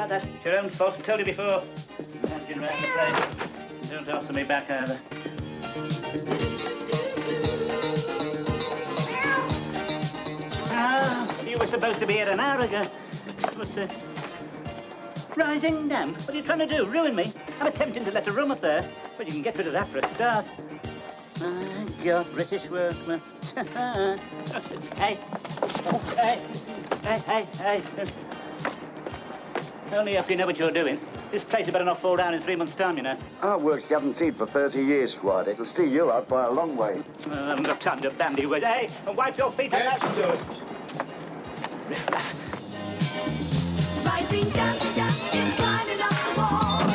like that. It's your own fault. I told you before. Lounging around the place. Don't answer me back either. You were supposed to be here an hour ago. It was, rising damp. What are you trying to do? Ruin me? I'm attempting to let a room up there. But you can get rid of that for a start. My God, British workman. Hey. Hey. Only hope you know what you're doing. This place had better not fall down in 3 months' time, you know. Our work's guaranteed for 30 years, Squad. It'll see you out by a long way. I haven't got time to bandy words. Hey, and wipe your feet on that. Rising down, it's climbing up the wall.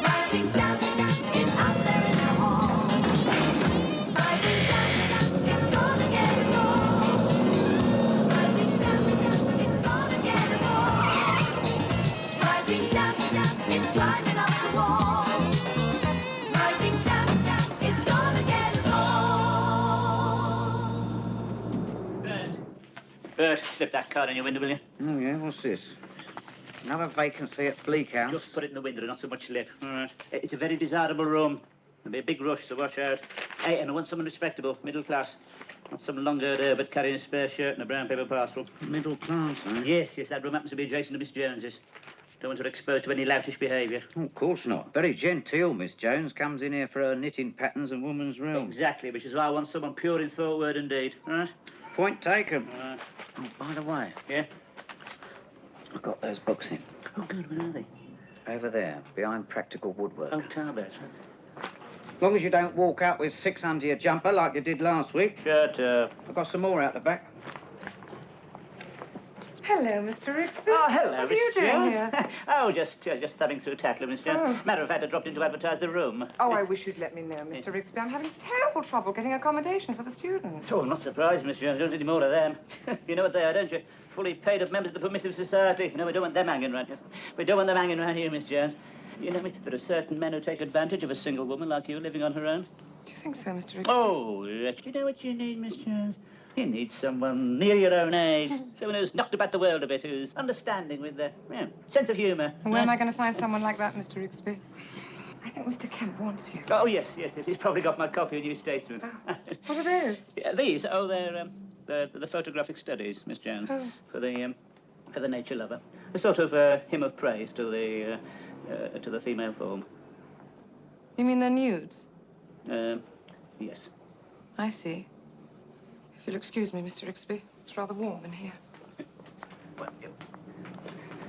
Rising down, it's out there in the hall. Rising down, it's gonna get us all. Rising down, it's gonna get us all. Rising down, it's climbing up the wall. Rising down, it's gonna get us all. Bert, slip that card in your window, will you? Oh, yeah? What's this? Another vacancy at Bleak House? Just put it in the window, not so much lip. All right. It's a very desirable room. There'll be a big rush, so watch out. Hey, and I want someone respectable, middle class. Not some long-haired Herbert carrying a spare shirt and a brown paper parcel. Middle class, eh? Yes, that room happens to be adjacent to Miss Jones's. Don't want her exposed to any loutish behaviour. Oh, of course not. Very genteel, Miss Jones. Comes in here for her knitting patterns and woman's room. Exactly, which is why I want someone pure in thought, word and deed. All right? Point taken. All right. Oh, by the way, Yeah? I've got those books in. Oh, good, where are they? Over there, behind practical woodwork. Oh, Tarbert. As long as you don't walk out with 6 under your jumper like you did last week. Shut up. I've got some more out the back. Hello, Mr. Rixby. Oh, hello, What are Miss you doing Jones. here? Oh, just thumbing through Tatler, Miss Jones. Oh. Matter of fact, I dropped in to advertise the room. Oh, I wish you'd let me know, Mr. Rixby. I'm having terrible trouble getting accommodation for the students. Oh, I'm not surprised, Miss Jones. Don't need any more of them. You know what they are, don't you? Fully paid up members of the Permissive Society. No, we don't want them hanging around here. We don't want them hanging around here, Miss Jones. You know me, there are certain men who take advantage of a single woman like you living on her own. Do you think so, Mr. Rixby? Oh, yes. You know what you need, Miss Jones? You need someone near your own age. Someone who's knocked about the world a bit, who's understanding with a sense of humour. And where am I going to find someone like that, Mr. Rixby? I think Mr. Kemp wants you. Oh, yes. He's probably got my copy of New Statesman. What are those? Yeah, these? Oh, they're the photographic studies, Miss Jones, Oh. for the nature lover. A sort of hymn of praise to the female form. You mean they're nudes? Yes. I see. If you'll excuse me, Mr. Rixby, it's rather warm in here. Well,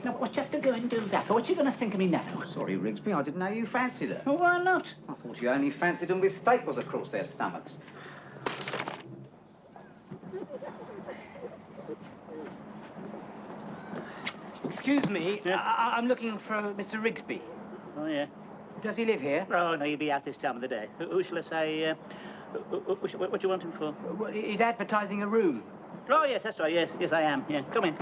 now, what you have to go and do that for? What you going to think of me now? Sorry, Rigsby, I didn't know you fancied her. Oh, why not? I thought you only fancied them with staples across their stomachs. Excuse me, I'm looking for Mr. Rigsby. Oh, yeah. Does he live here? Oh, no, he'll be out this time of the day. Who shall I say, what do you want him for? Well, he's advertising a room. Oh, yes, that's right. Yes, I am. Yeah, come in.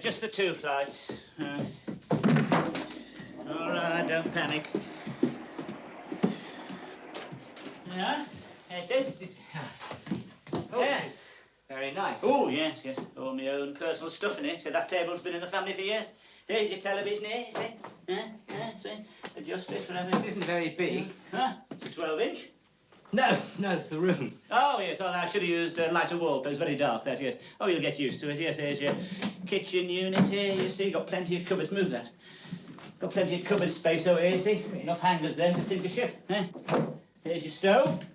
Just the 2 flights. All right, don't panic. Yeah, it is. Oh, Yeah. this is very nice. Oh, yes. All my own personal stuff in it. See, that table's been in the family for years. There's your television here, see? See? Adjust it, whatever. It isn't very big. Huh? It's a 12-inch. No, the room. Oh, yes. Oh, I should have used lighter wallpaper. It's very dark, that, yes. Oh, you'll get used to it. Yes, here's your kitchen unit here. You see, got plenty of cupboards. Move that. Got plenty of cupboard space over here, see? Enough hangers there to sink a ship. Here's your stove.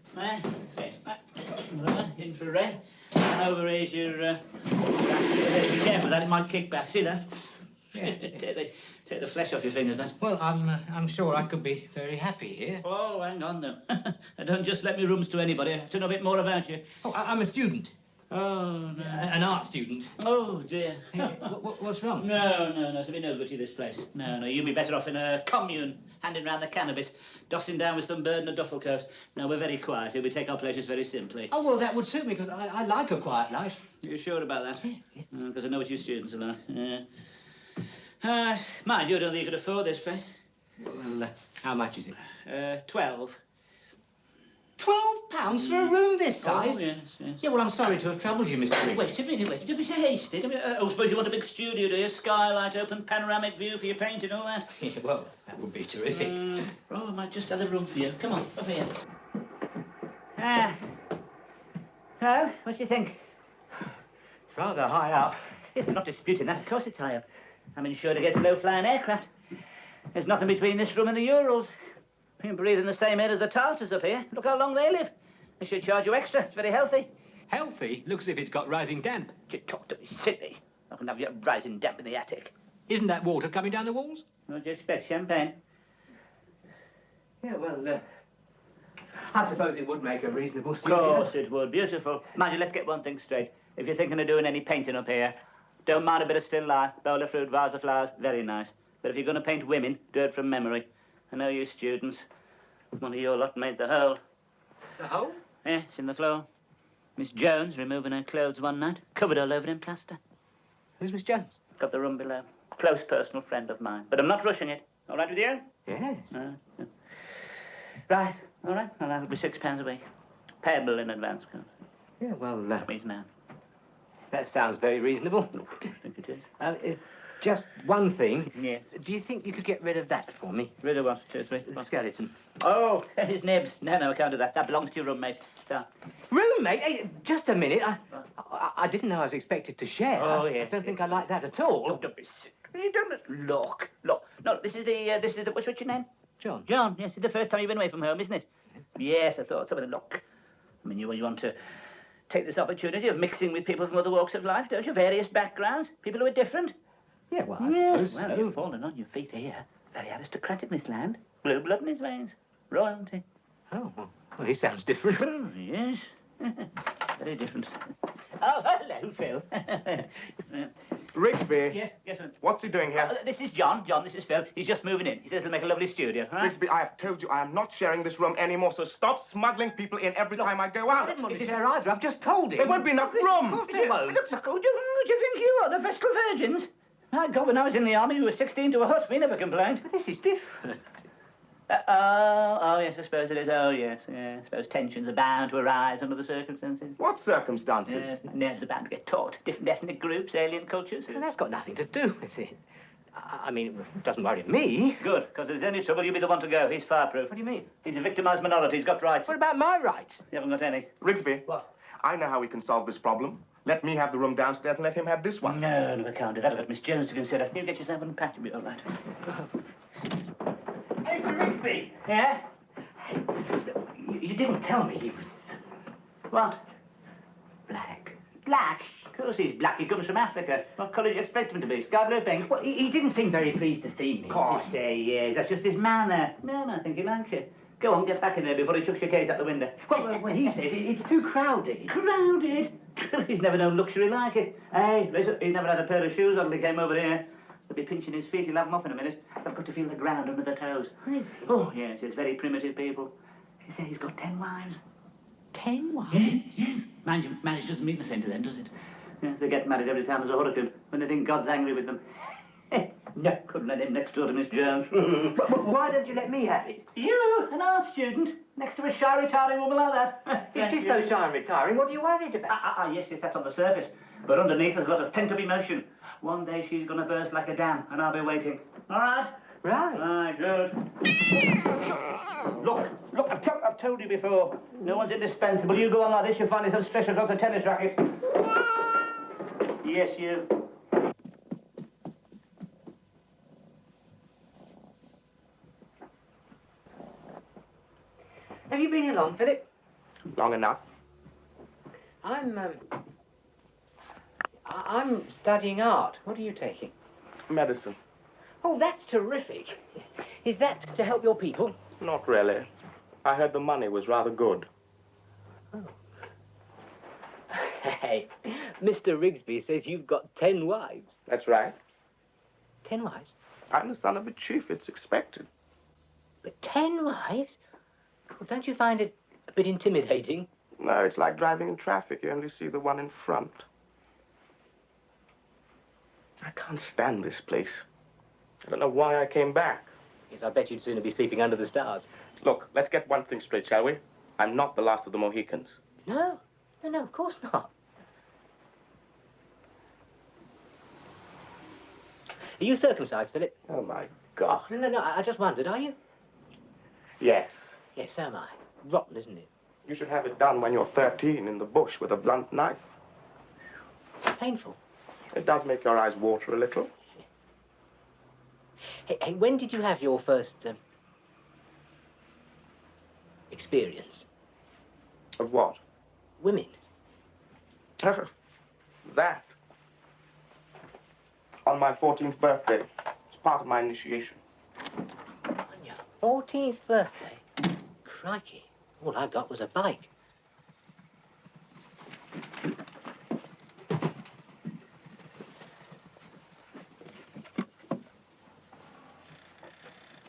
Infrared. And over here's your basket. Be careful of that, it might kick back. See that? Yeah. Take the flesh off your fingers, that. Well, I'm sure I could be very happy here. Oh, hang on, though. Don't just let me rooms to anybody. I have to know a bit more about you. Oh, I'm a student. Oh, no. An art student. Oh, dear. What's wrong? No, it's a bit no good to you, this place. No, you'd be better off in a commune, handing round the cannabis, dossing down with some bird and a duffel coat. No, we're very quiet here. We take our pleasures very simply. Oh, well, that would suit me, because I like a quiet life. You're sure about that? Yeah. Because I know what you students are like. Yeah. Mind you, I don't think you could afford this place. Well, how much is it? 12. £12 for a room this size? Oh, yes, yes. Yeah, well, I'm sorry to have troubled you, Mr. Rigsby. Wait a minute, wait. Don't be so hasty. I suppose you want a big studio, do you? Skylight, open panoramic view for your paint and all that? Yeah, well, that would be terrific. Oh, I might just have a room for you. Come on, over here. Ah. Well, what do you think? It's rather high up. Yes, I'm not disputing that. Of course it's high up. I'm insured against low-flying aircraft. There's nothing between this room and the Urals. You can breathe in the same air as the Tartars up here. Look how long they live. They should charge you extra. It's very healthy. Healthy? Looks as if it's got rising damp. You talk to me silly. I can have you rising damp in the attic. Isn't that water coming down the walls? What do you expect, champagne? Yeah, well, I suppose it would make a reasonable Of studio. course it would. Beautiful. Mind you, let's get one thing straight. If you're thinking of doing any painting up here, don't mind a bit of still life, bowl of fruit, vase of flowers, very nice. But if you're going to paint women, do it from memory. I know you students. One of your lot made the hole. The hole? Yes, in the floor. Miss Jones removing her clothes one night, covered all over in plaster. Who's Miss Jones? Got the room below. Close personal friend of mine. But I'm not rushing it. All right with you? Yes. Yeah. Right, all right. Well, that'll be £6 a week. Payable in advance, of course. Yeah, well, Means now. that sounds very reasonable. I think it is. It's just one thing. Yes. Do you think you could get rid of that for me? Rid of what? Cheers, mate. The skeleton. Oh, his nibs. No, I can't do that. That belongs to your roommate. So. Roommate? Hey, just a minute. I didn't know I was expected to share. Oh, I yes, don't think I like that at all. Oh, don't be sick. You don't look. No, this is the, what's your name? John. John, yes, it's the first time you've been away from home, isn't it? Yes, I thought so. But look, I mean, you want to take this opportunity of mixing with people from other walks of life, don't you? Various backgrounds, people who are different. Yeah, well, I Yes, suppose well, so. you've fallen on your feet here. Very aristocratic, this land. Blue blood in his veins. Royalty. Oh, well, he sounds different. Oh, yes. Very different. Oh, hello, Phil. Rigsby, Yes, yes, sir. what's he doing here? This is John. John, this is Phil. He's just moving in. He says he'll make a lovely studio. Right? Rigsby, I have told you I am not sharing this room anymore, so stop smuggling people in every time I go I out. didn't want to share either. I've just told him. There won't be enough room. Of course there won't. Who do you think you are? The Vestal Virgins? My God, when I was in the army, we were 16 to a hut. We never complained. But this is different. Oh, yes, I suppose it is. Oh, yes, yeah. I suppose tensions are bound to arise under the circumstances. What circumstances? Yes, nerves are bound to get taut. Different ethnic groups, alien cultures. Well, that's got nothing to do with it. I mean, it doesn't worry me. Good, because if there's any trouble, you'll be the one to go. He's fireproof. What do you mean? He's a victimised minority. He's got rights. What about my rights? You haven't got any. Rigsby, What? I know how we can solve this problem. Let me have the room downstairs and let him have this one. No, I can't do that. I've got Miss Jones to consider. You get yourself unpacked, you'll be all right. Mr. Rigsby! Yeah? You didn't tell me he was What? black. Black? Of course he's black. He comes from Africa. What colour do you expect him to be? Sky blue, pink? Well, he didn't seem very pleased to see me. Of course he is. That's just his manner. No, I think he likes you. Go on, get back in there before he chucks your case out the window. Well, he says it's too crowded. Crowded? He's never known luxury like it. Hey, listen, he never had a pair of shoes on till he came over here. He'll be pinching his feet. He'll have them off in a minute. They've got to feel the ground under their toes. Really? Oh, yes, it's very primitive people. He said he's got 10 wives. 10 wives? Yes. Mind you, marriage doesn't mean the same to them, does it? Yes, they get married every time there's a hurricane, when they think God's angry with them. No, couldn't let him next door to Miss Jones. Why don't you let me have it? You, an art student, next to a shy, retiring woman like that. If she's so shy and retiring, what are you worried about? Yes, that's on the surface. But underneath there's a lot of pent-up emotion. One day she's going to burst like a dam, and I'll be waiting. All right? Right. Right, good. Look, I've told you before. No one's indispensable. You go on like this, you'll find yourself stretched across a tennis racket. Yes, you. Have you been here long, Philip? Long enough. I'm studying art. What are you taking? Medicine. Oh, that's terrific. Is that to help your people? Not really. I heard the money was rather good. Hey, Mr. Rigsby says you've got 10 wives. That's right. 10 wives? I'm the son of a chief. It's expected. But 10 wives? Well, don't you find it a bit intimidating? No, it's like driving in traffic. You only see the one in front. I can't stand this place. I don't know why I came back. Yes, I bet you'd sooner be sleeping under the stars. Look, let's get one thing straight, shall we? I'm not the last of the Mohicans. No, no, of course not. Are you circumcised, Philip? Oh, my God. No, I just wondered, are you? Yes. Yes, so am I. Rotten, isn't it? You should have it done when you're 13 in the bush with a blunt knife. Painful. It does make your eyes water a little. Hey, when did you have your first experience? Of what? Women. That. On my 14th birthday. It's part of my initiation. On your 14th birthday? Crikey. All I got was a bike.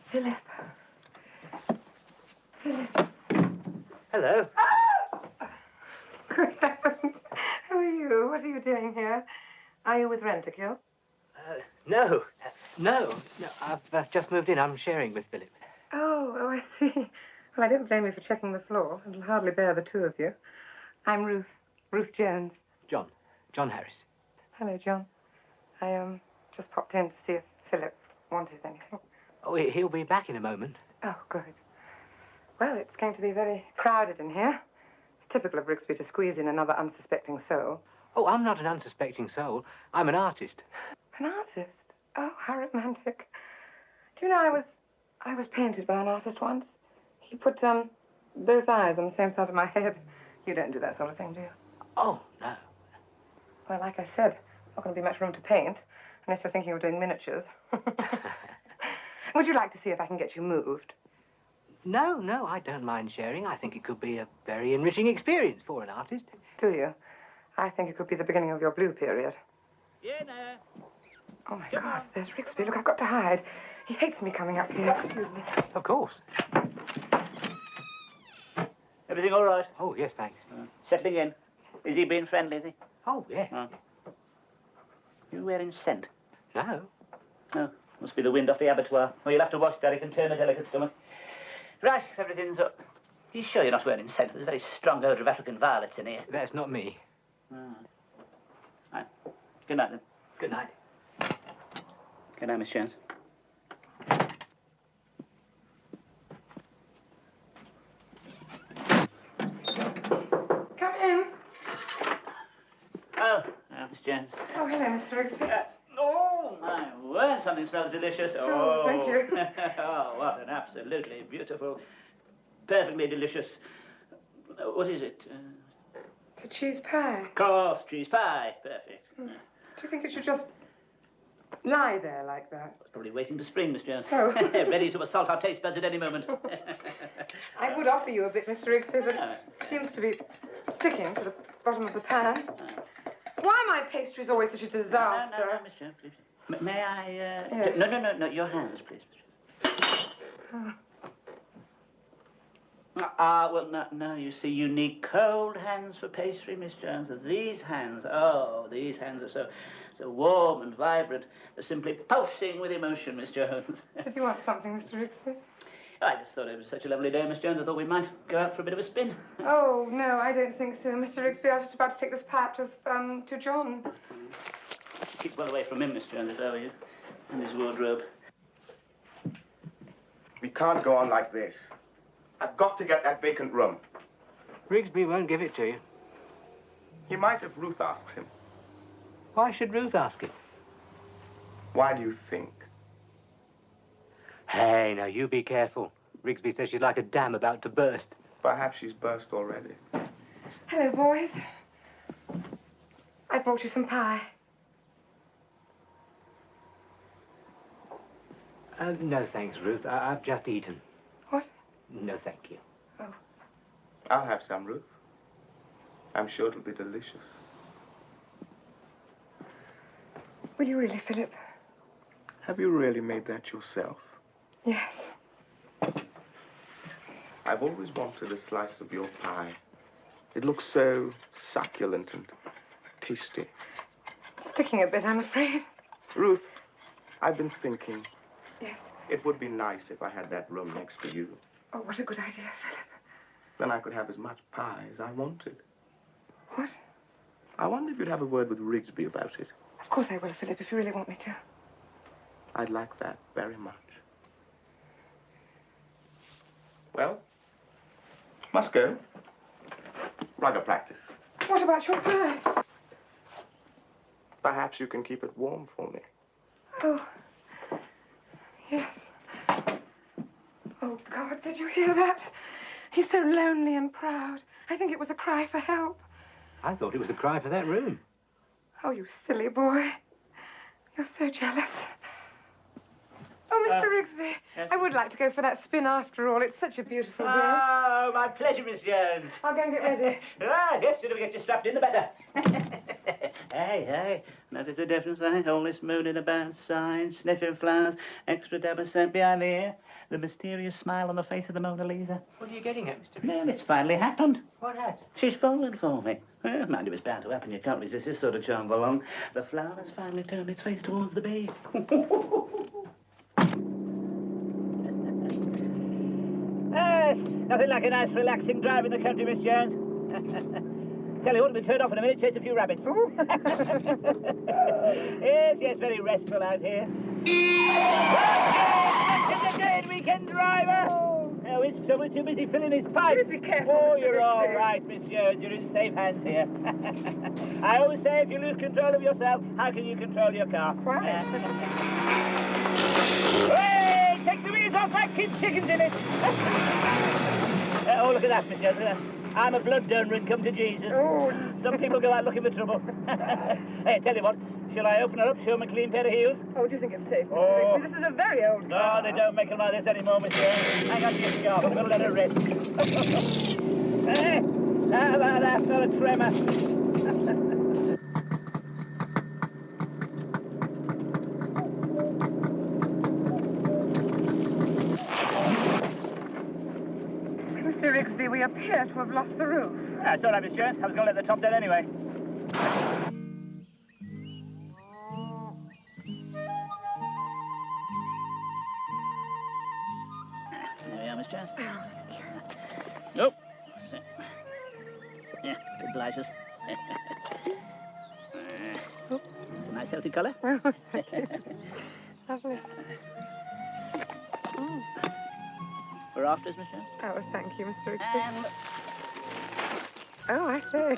Philip. Philip. Hello. Good heavens. Who are you? What are you doing here? Are you with Rentakill? No. I've just moved in. I'm sharing with Philip. Oh, I see. Well, I don't blame you for checking the floor. It'll hardly bear the two of you. I'm Ruth. Ruth Jones. John Harris. Hello, John. I just popped in to see if Philip wanted anything. Oh, he'll be back in a moment. Oh, good. Well, it's going to be very crowded in here. It's typical of Rigsby to squeeze in another unsuspecting soul. Oh, I'm not an unsuspecting soul. I'm an artist. An artist? Oh, how romantic. Do you know, I was painted by an artist once. He put, both eyes on the same side of my head. You don't do that sort of thing, do you? Oh, no. Well, like I said, not going to be much room to paint, unless you're thinking of doing miniatures. Would you like to see if I can get you moved? No, I don't mind sharing. I think it could be a very enriching experience for an artist. Do you? I think it could be the beginning of your blue period. Jenna. Oh, my God, there's Rigsby. Look, I've got to hide. He hates me coming up here. Excuse me. Of course. Everything all right? Oh, yes, thanks. Settling in? Is he being friendly, is he? Oh, yeah. You wearing scent? No. Oh, must be the wind off the abattoir. Well, you'll have to watch that. It can turn a delicate stomach. Right, if everything's up. You sure you're not wearing scent? There's a very strong odour of African violets in here. That's not me. Right. Good night, then. Good night. Good night, Miss Jones. Come in. Oh, Miss Jones. Oh, hello, Mr. Rigsby. Oh, my word, something smells delicious. Oh, thank you. Oh, what an absolutely beautiful, perfectly delicious... what is it? It's a cheese pie. Course, cheese pie. Perfect. Yes. Do you think it should just lie there like that? It's probably waiting for spring, Miss Jones. Oh. Ready to assault our taste buds at any moment. I would offer you a bit, Mr. Rigsby, but it seems to be sticking to the bottom of the pan. Why are my pastries always such a disaster? No, Miss Jones, please. May I, Yes. No, your hands, please, Miss Jones. Well, no, you see, you need cold hands for pastry, Miss Jones. These hands are so warm and vibrant. They're simply pulsing with emotion, Miss Jones. Did you want something, Mr. Rigsby? I just thought it was such a lovely day, Miss Jones. I thought we might go out for a bit of a spin. Oh, no, I don't think so. Mr. Rigsby, I was just about to take this pie to John. Keep well away from him, Miss Jones, if I were you, and his wardrobe. We can't go on like this. I've got to get that vacant room. Rigsby won't give it to you. He might if Ruth asks him. Why should Ruth ask it? Why do you think? Hey, now, you be careful. Rigsby says she's like a dam about to burst. Perhaps she's burst already. Hello, boys. I brought you some pie. No, thanks, Ruth. I've just eaten. What? No, thank you. Oh. I'll have some, Ruth. I'm sure it'll be delicious. Will you really, Philip? Have you really made that yourself? Yes. I've always wanted a slice of your pie. It looks so succulent and tasty. Sticking a bit, I'm afraid. Ruth, I've been thinking Yes. it would be nice if I had that room next to you. Oh, what a good idea, Philip. Then I could have as much pie as I wanted. What? I wonder if you'd have a word with Rigsby about it. Of course I will, Philip, if you really want me to. I'd like that very much. Well, must go. Rugger practice. What about your pie? Perhaps you can keep it warm for me. Oh, yes. Oh, God, did you hear that? He's so lonely and proud. I think it was a cry for help. I thought it was a cry for that room. Oh, you silly boy. You're so jealous. Oh, Mr. Rigsby, I would like to go for that spin after all. It's such a beautiful day. Oh, my pleasure, Miss Jones. I'll go and get ready. Right, yes, sooner we get you strapped in, the better. Hey, notice the difference, eh? All this mooning about signs, sniffing flowers, extra dab of scent behind the ear, the mysterious smile on the face of the Mona Lisa. What are you getting at, Mr. Well, it's finally happened. What has? She's fallen for me. Well, mind, it was bound to happen. You can't resist this sort of charm for long. The flower has finally turned its face towards the bee. Yes, nothing like a nice, relaxing drive in the country, Miss Jones. Tell you what, we'll turn off in a minute, chase a few rabbits. Yes, very restful out here. Roger! Again, weekend driver! Oh, is someone too busy filling his pipe? Please be careful, Oh, Mr. you're all Rigsby. right, Miss Jones. You're in safe hands here. I always say if you lose control of yourself, how can you control your car? Right. Hey, take the wheels off that kid, chicken's in it. Oh, look at that, Miss Jones, look at that. I'm a blood donor and come to Jesus. Oh. Some people go out looking for trouble. Hey, tell you what, shall I open her up, show them a clean pair of heels? Oh, do you think it's safe, Mr. Oh. Rigsby? This is a very old car. No, they don't make them like this anymore, Miss Jones. Hang on to your scarf, I'm going to let her rip. Hey, how about that? Not a tremor. Mr. Rigsby, we appear to have lost the roof. Ah, it's all right, Miss Jones. I was going to let the top down anyway. There we are, Miss Jones. Nope. Yeah, it obliges. It's a nice, healthy colour. Lovely. For afters, Miss Jones. Oh, thank you, Mr. Rigsby. And Oh, I say.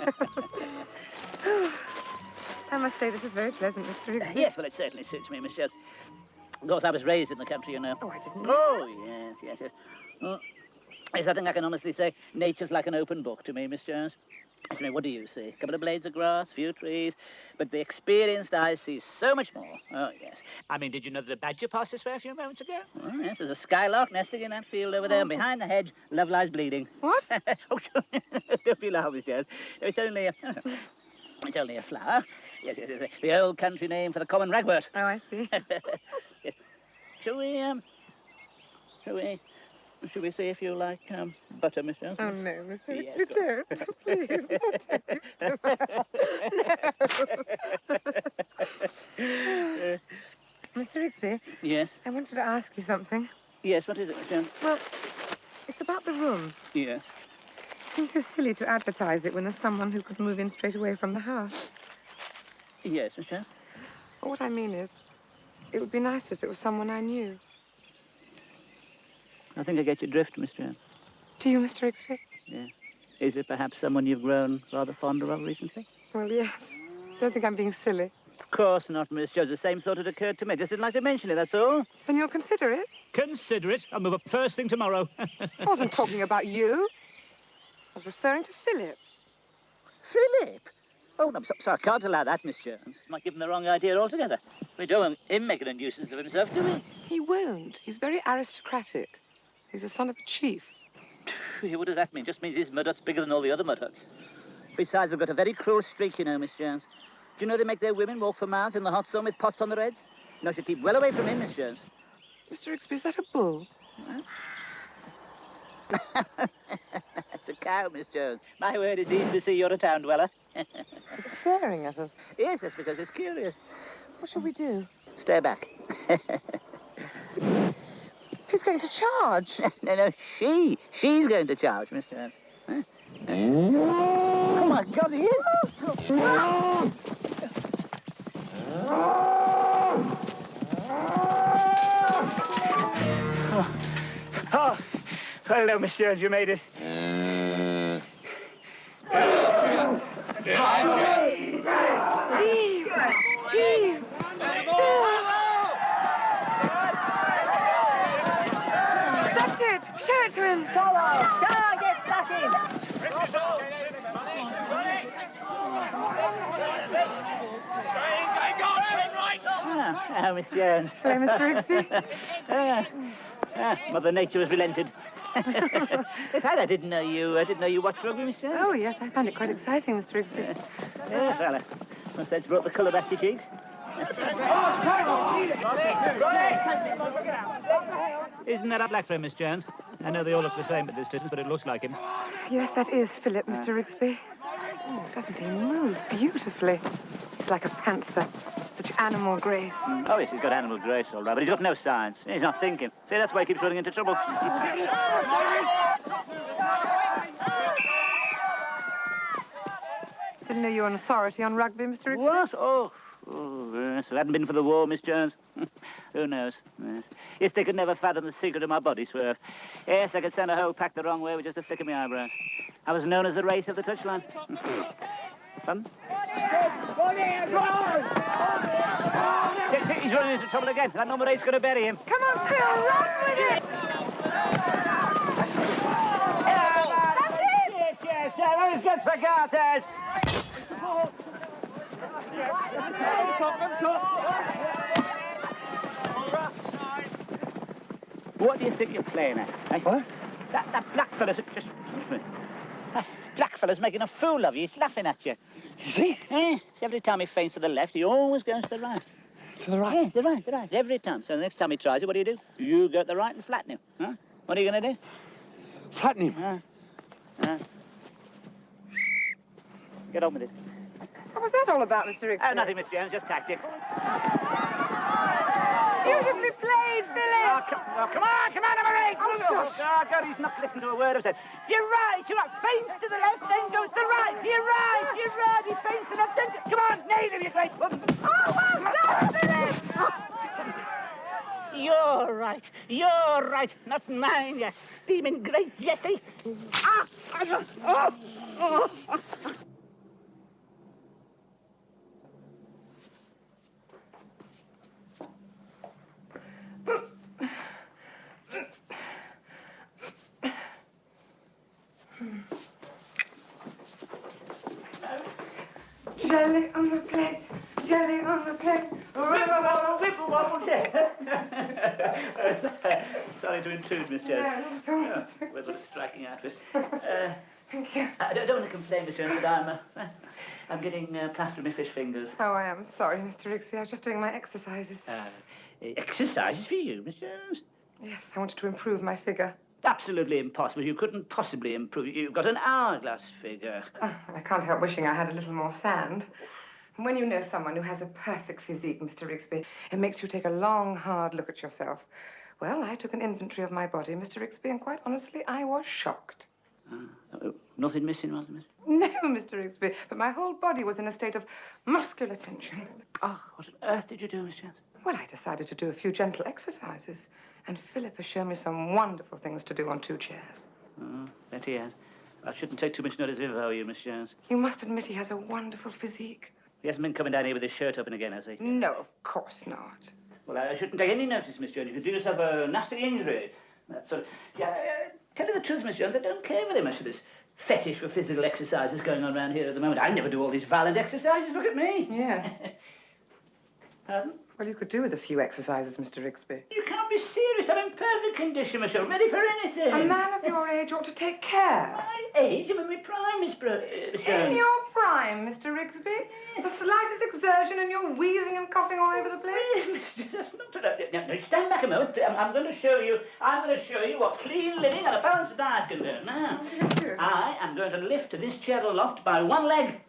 I must say, this is very pleasant, Mr. Rigsby. yes, well, it certainly suits me, Miss Jones. Of course, I was raised in the country, you know. Oh, I didn't know. Oh, yes. Yes, I think I can honestly say nature's like an open book to me, Miss Jones. I mean, what do you see? A couple of blades of grass, few trees, but the experienced eye sees so much more. Oh, yes. I mean, did you know that a badger passed this way a few moments ago? Oh, yes, there's a skylark nesting in that field over there, and behind the hedge, love lies bleeding. What? Oh, don't be alarmed, Miss Jones. It's only a... It's only a flower. Yes. The old country name for the common ragwort. Oh, I see. Yes. Shall we see if you like butter, Miss Jones? Oh, no, Mr. Yes, Rigsby, don't. Please, don't. Mr. Rigsby, Yes. I wanted to ask you something. Yes, what is it, Miss Jones? Well, it's about the room. Yes. It seems so silly to advertise it when there's someone who could move in straight away from the house. Yes, Miss Jones. Well, what I mean is, it would be nice if it was someone I knew. I think I get your drift, Miss Jones. Do you, Mr. Rigsby? Yes. Is it perhaps someone you've grown rather fonder of recently? Well, yes. Don't think I'm being silly. Of course not, Miss Jones. The same thought had occurred to me. Just didn't like to mention it, that's all. Then you'll consider it. Consider it. I'll move up first thing tomorrow. I wasn't talking about you. I was referring to Philip. Philip? Oh, no, I'm sorry. I can't allow that, Miss Jones. Might give him the wrong idea altogether. We don't want him making a nuisance of himself, do we? He won't. He's very aristocratic. He's the son of a chief. What does that mean? Just means his mud hut's bigger than all the other mud huts. Besides, they've got a very cruel streak, you know, Miss Jones. Do you know they make their women walk for miles in the hot sun with pots on their heads? You should keep well away from him, Miss Jones. Mr. Rigsby, is that a bull? That's a cow, Miss Jones. My word, it's easy to see you're a town dweller. It's staring at us. Yes, that's because it's curious. What shall we do? Stay back. He's going to charge. No, she's going to charge, Miss Jones. Oh, my God, he is! Oh, hello, Miss Jones, you made it. That's it. Show it to him. Oh, Miss Jones. Hello, Mr. Rigsby. Mother Nature has relented. Besides, I didn't know you watched rugby, Miss Jones. Oh, yes, I find it quite exciting, Mr. Rigsby. Yes, well, I must say it's brought the colour back to your cheeks. Isn't that a black friend, Miss Jones? I know they all look the same at this distance, but it looks like him. Yes, that is Philip, Mr. Rigsby. Oh, doesn't he move beautifully? He's like a panther. Such animal grace. Oh, yes, he's got animal grace, all right, but he's got no science. He's not thinking. See, that's why he keeps running into trouble. Didn't know you were an authority on rugby, Mr. Rigsby. What? Oh, yes. If it hadn't been for the war, Miss Jones, who knows? Yes, they could never fathom the secret of my body swerve. Yes, I could send a whole pack the wrong way with just a flick of my eyebrows. I was known as the race of the touchline. Pardon? He's running into trouble again. That number 8's going to bury him. Come on, Phil, run with it! Yes, that was good for Garters. What do you think you're playing at? Eh? What? That black fella's just... That black fella's making a fool of you. He's laughing at you. Is he? Every time he feints to the left, he always goes to the right. To the right? The right. Every time. So the next time he tries it, what do? You go to the right and flatten him. Huh? What are you going to do? Flatten him? Get on with it. What was that all about, Mr. Rigsby? Oh, nothing, Miss Jones, just tactics. Beautifully played, Philip! Come on, number 8! Oh, shush. Oh, God, he's not listening to a word I've said. To your right, feints to the left, then goes to the right. To your right, he feints to the left, then... Come on, nail him, you great pudding. Oh, well done, Philip! You're right, not mine, you steaming great Jessie. Jelly on the plate, jelly on the plate. Whipple wobble, yes. Sorry to intrude, Miss Jones. No, don't, Mr. With a striking outfit. Thank you. I don't want to complain, Miss Jones, but I'm getting plaster on my fish fingers. Oh, I am sorry, Mr. Rigsby. I was just doing my exercises. Exercises for you, Miss Jones? Yes, I wanted to improve my figure. Absolutely impossible. You couldn't possibly improve. You've got an hourglass figure. I can't help wishing I had a little more sand. When you know someone who has a perfect physique, Mr. Rigsby, it makes you take a long, hard look at yourself. Well, I took an inventory of my body, Mr. Rigsby, and quite honestly, I was shocked. Nothing missing, was there, Miss? No, Mr. Rigsby, but my whole body was in a state of muscular tension. Oh, what on earth did you do, Miss Jones? Well, I decided to do a few gentle exercises, and Philip has shown me some wonderful things to do on 2 chairs. Oh, bet he has. I shouldn't take too much notice of him, if I were you, Miss Jones. You must admit he has a wonderful physique. He hasn't been coming down here with his shirt open again, has he? No, of course not. Well, I shouldn't take any notice, Miss Jones. You could do yourself a nasty injury. That sort of... Yeah, tell you the truth, Miss Jones, I don't care very much for this fetish for physical exercises going on around here at the moment. I never do all these violent exercises. Look at me. Yes. Pardon? Well, you could do with a few exercises, Mr. Rigsby. You can't be serious. I'm in perfect condition, Miss Jones. Ready for anything. A man of your age ought to take care. My age? I'm in my prime, Miss Jones. In your prime, Mr. Rigsby? The slightest exertion and you're wheezing and coughing all over the place? Miss Jones, that's not... No, stand back a moment. I'm going to show you what clean living and a balanced diet can do. Now, I am going to lift this chair aloft by one leg.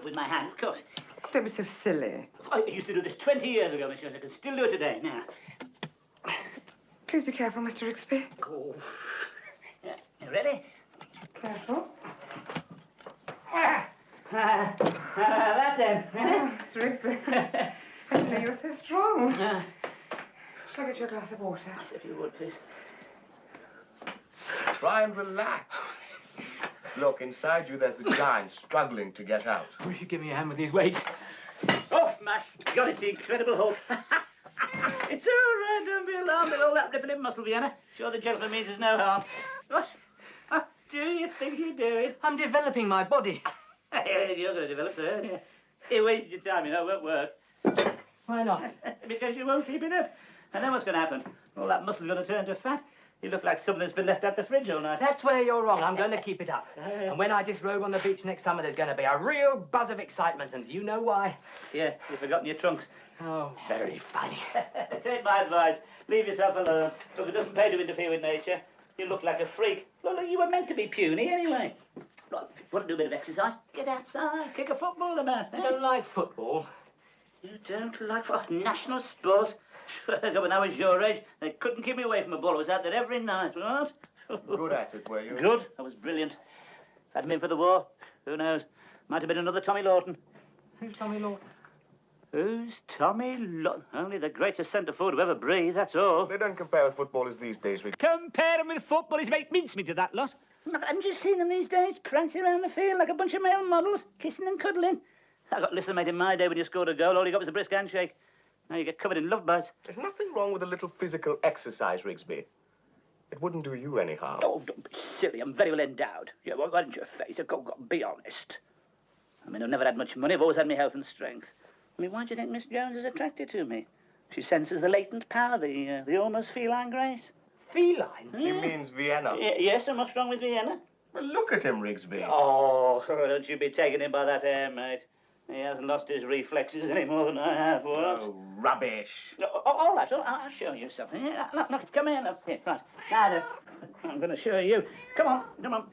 With my hand, of course. Don't be so silly. I used to do this 20 years ago, Miss Jones. I can still do it today. Now. Please be careful, Mr. Rigsby. Oh. You ready? Careful. That then. Oh, Mr. Rigsby. I didn't know you were so strong. Shall I get you a glass of water? Yes, if you would, please. Try and relax. Look, inside you there's a giant struggling to get out. Wish you'd give me a hand with these weights. Oh, my God, it's the Incredible Hulk. It's all right, don't be alarmed at all that rippling muscle, Vienna. Sure the gentleman means us no harm. What do you think you're doing? I'm developing my body. You're going to develop, sir, aren't you? You wasted your time, you know, it won't work. Why not? Because you won't keep it up. And then what's going to happen? All that muscle's going to turn to fat. You look like something that's been left out the fridge all night. That's where you're wrong. I'm going to keep it up. And when I disrobe on the beach next summer, there's going to be a real buzz of excitement. And do you know why? Yeah, you've forgotten your trunks. Oh, very funny. Take my advice. Leave yourself alone. Look, it doesn't pay to interfere with nature. You look like a freak. Look, you were meant to be puny anyway. Look, if you want to do a bit of exercise, get outside, kick a football, man. I don't like football. You don't like national sport? When I was your age, they couldn't keep me away from a ball. I was out there every night, what? Good at it, were you? Good. I was brilliant. If I hadn't been for the war, who knows? Might have been another Tommy Lawton. Who's Tommy Lawton? Who's Tommy Lawton? Only the greatest centre forward who ever breathed, that's all. They don't compare with footballers these days, Rick. Compare him with footballers, make mincemeat of that lot. Haven't you seen them these days, prancing around the field like a bunch of male models, kissing and cuddling? I got listener mate in my day when you scored a goal, all you got was a brisk handshake. Now you get covered in love bites. There's nothing wrong with a little physical exercise, Rigsby. It wouldn't do you any harm. Oh, don't be silly, I'm very well endowed. Yeah, well, why didn't you face it? Go, be honest. I mean, I've never had much money, I've always had my health and strength. I mean, why do you think Miss Jones is attracted to me? She senses the latent power, the almost feline grace. Feline? He means Vienna. Yes, and what's wrong with Vienna? Well, look at him, Rigsby. Oh, don't you be taking him by that hair, mate. He hasn't lost his reflexes any more than I have, what? Oh, rubbish. All right, I'll show you something. Here, look, come here, look. Here, right. Now, then, I'm going to show you. Come on.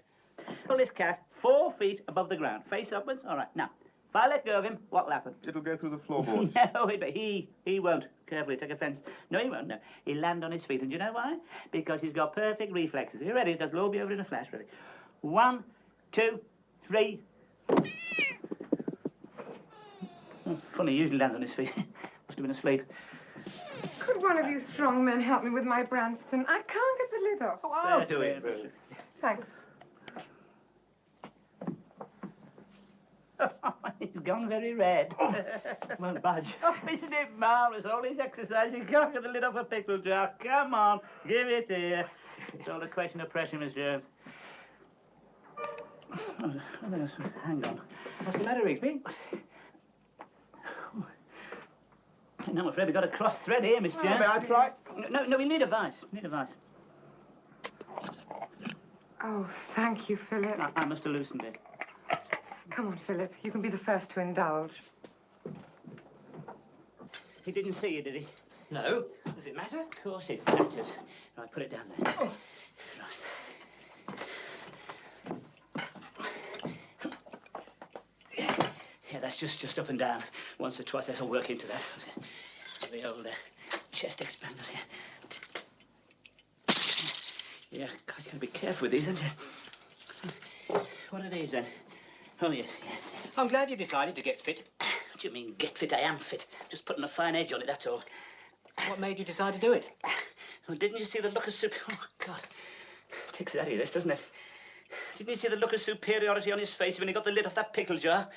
Pull this cat 4 feet above the ground, face upwards. All right, now, if I let go of him, what'll happen? It'll go through the floorboards. No, he won't. Carefully, take offence. No, he won't, no. He'll land on his feet, and do you know why? Because he's got perfect reflexes. Are you ready? Because we'll all be over in a flash, ready? 1, 2, 3... Funny, he usually lands on his feet. Must have been asleep. Could one of you strong men help me with my Branston? I can't get the lid off. Oh, I'll do it, Ruth. Ruth. Thanks. He's gone very red. Won't budge. Oh, isn't it marvellous? All his exercise, he can't get the lid off a pickle jar. Come on, give it here. It's all a question of pressure, Miss Jones. Hang on. What's the matter, Rigsby? No, I'm afraid we've got a cross thread here, Miss Jones. May I try? No, we need a vice. Oh, thank you, Philip. I must have loosened it. Come on, Philip. You can be the first to indulge. He didn't see you, did he? No. Does it matter? Of course it matters. Right, put it down there. Oh. Right. Yeah, that's just up and down. Once or twice, that'll work into that. The old chest expander here. Yeah, God, you've got to be careful with these, haven't you? What are these, then? Oh, yes. I'm glad you decided to get fit. What do you mean, get fit? I am fit. Just putting a fine edge on it, that's all. What made you decide to do it? Oh, didn't you see the look of Oh, God. Takes it out of this, doesn't it? Didn't you see the look of superiority on his face when he got the lid off that pickle jar?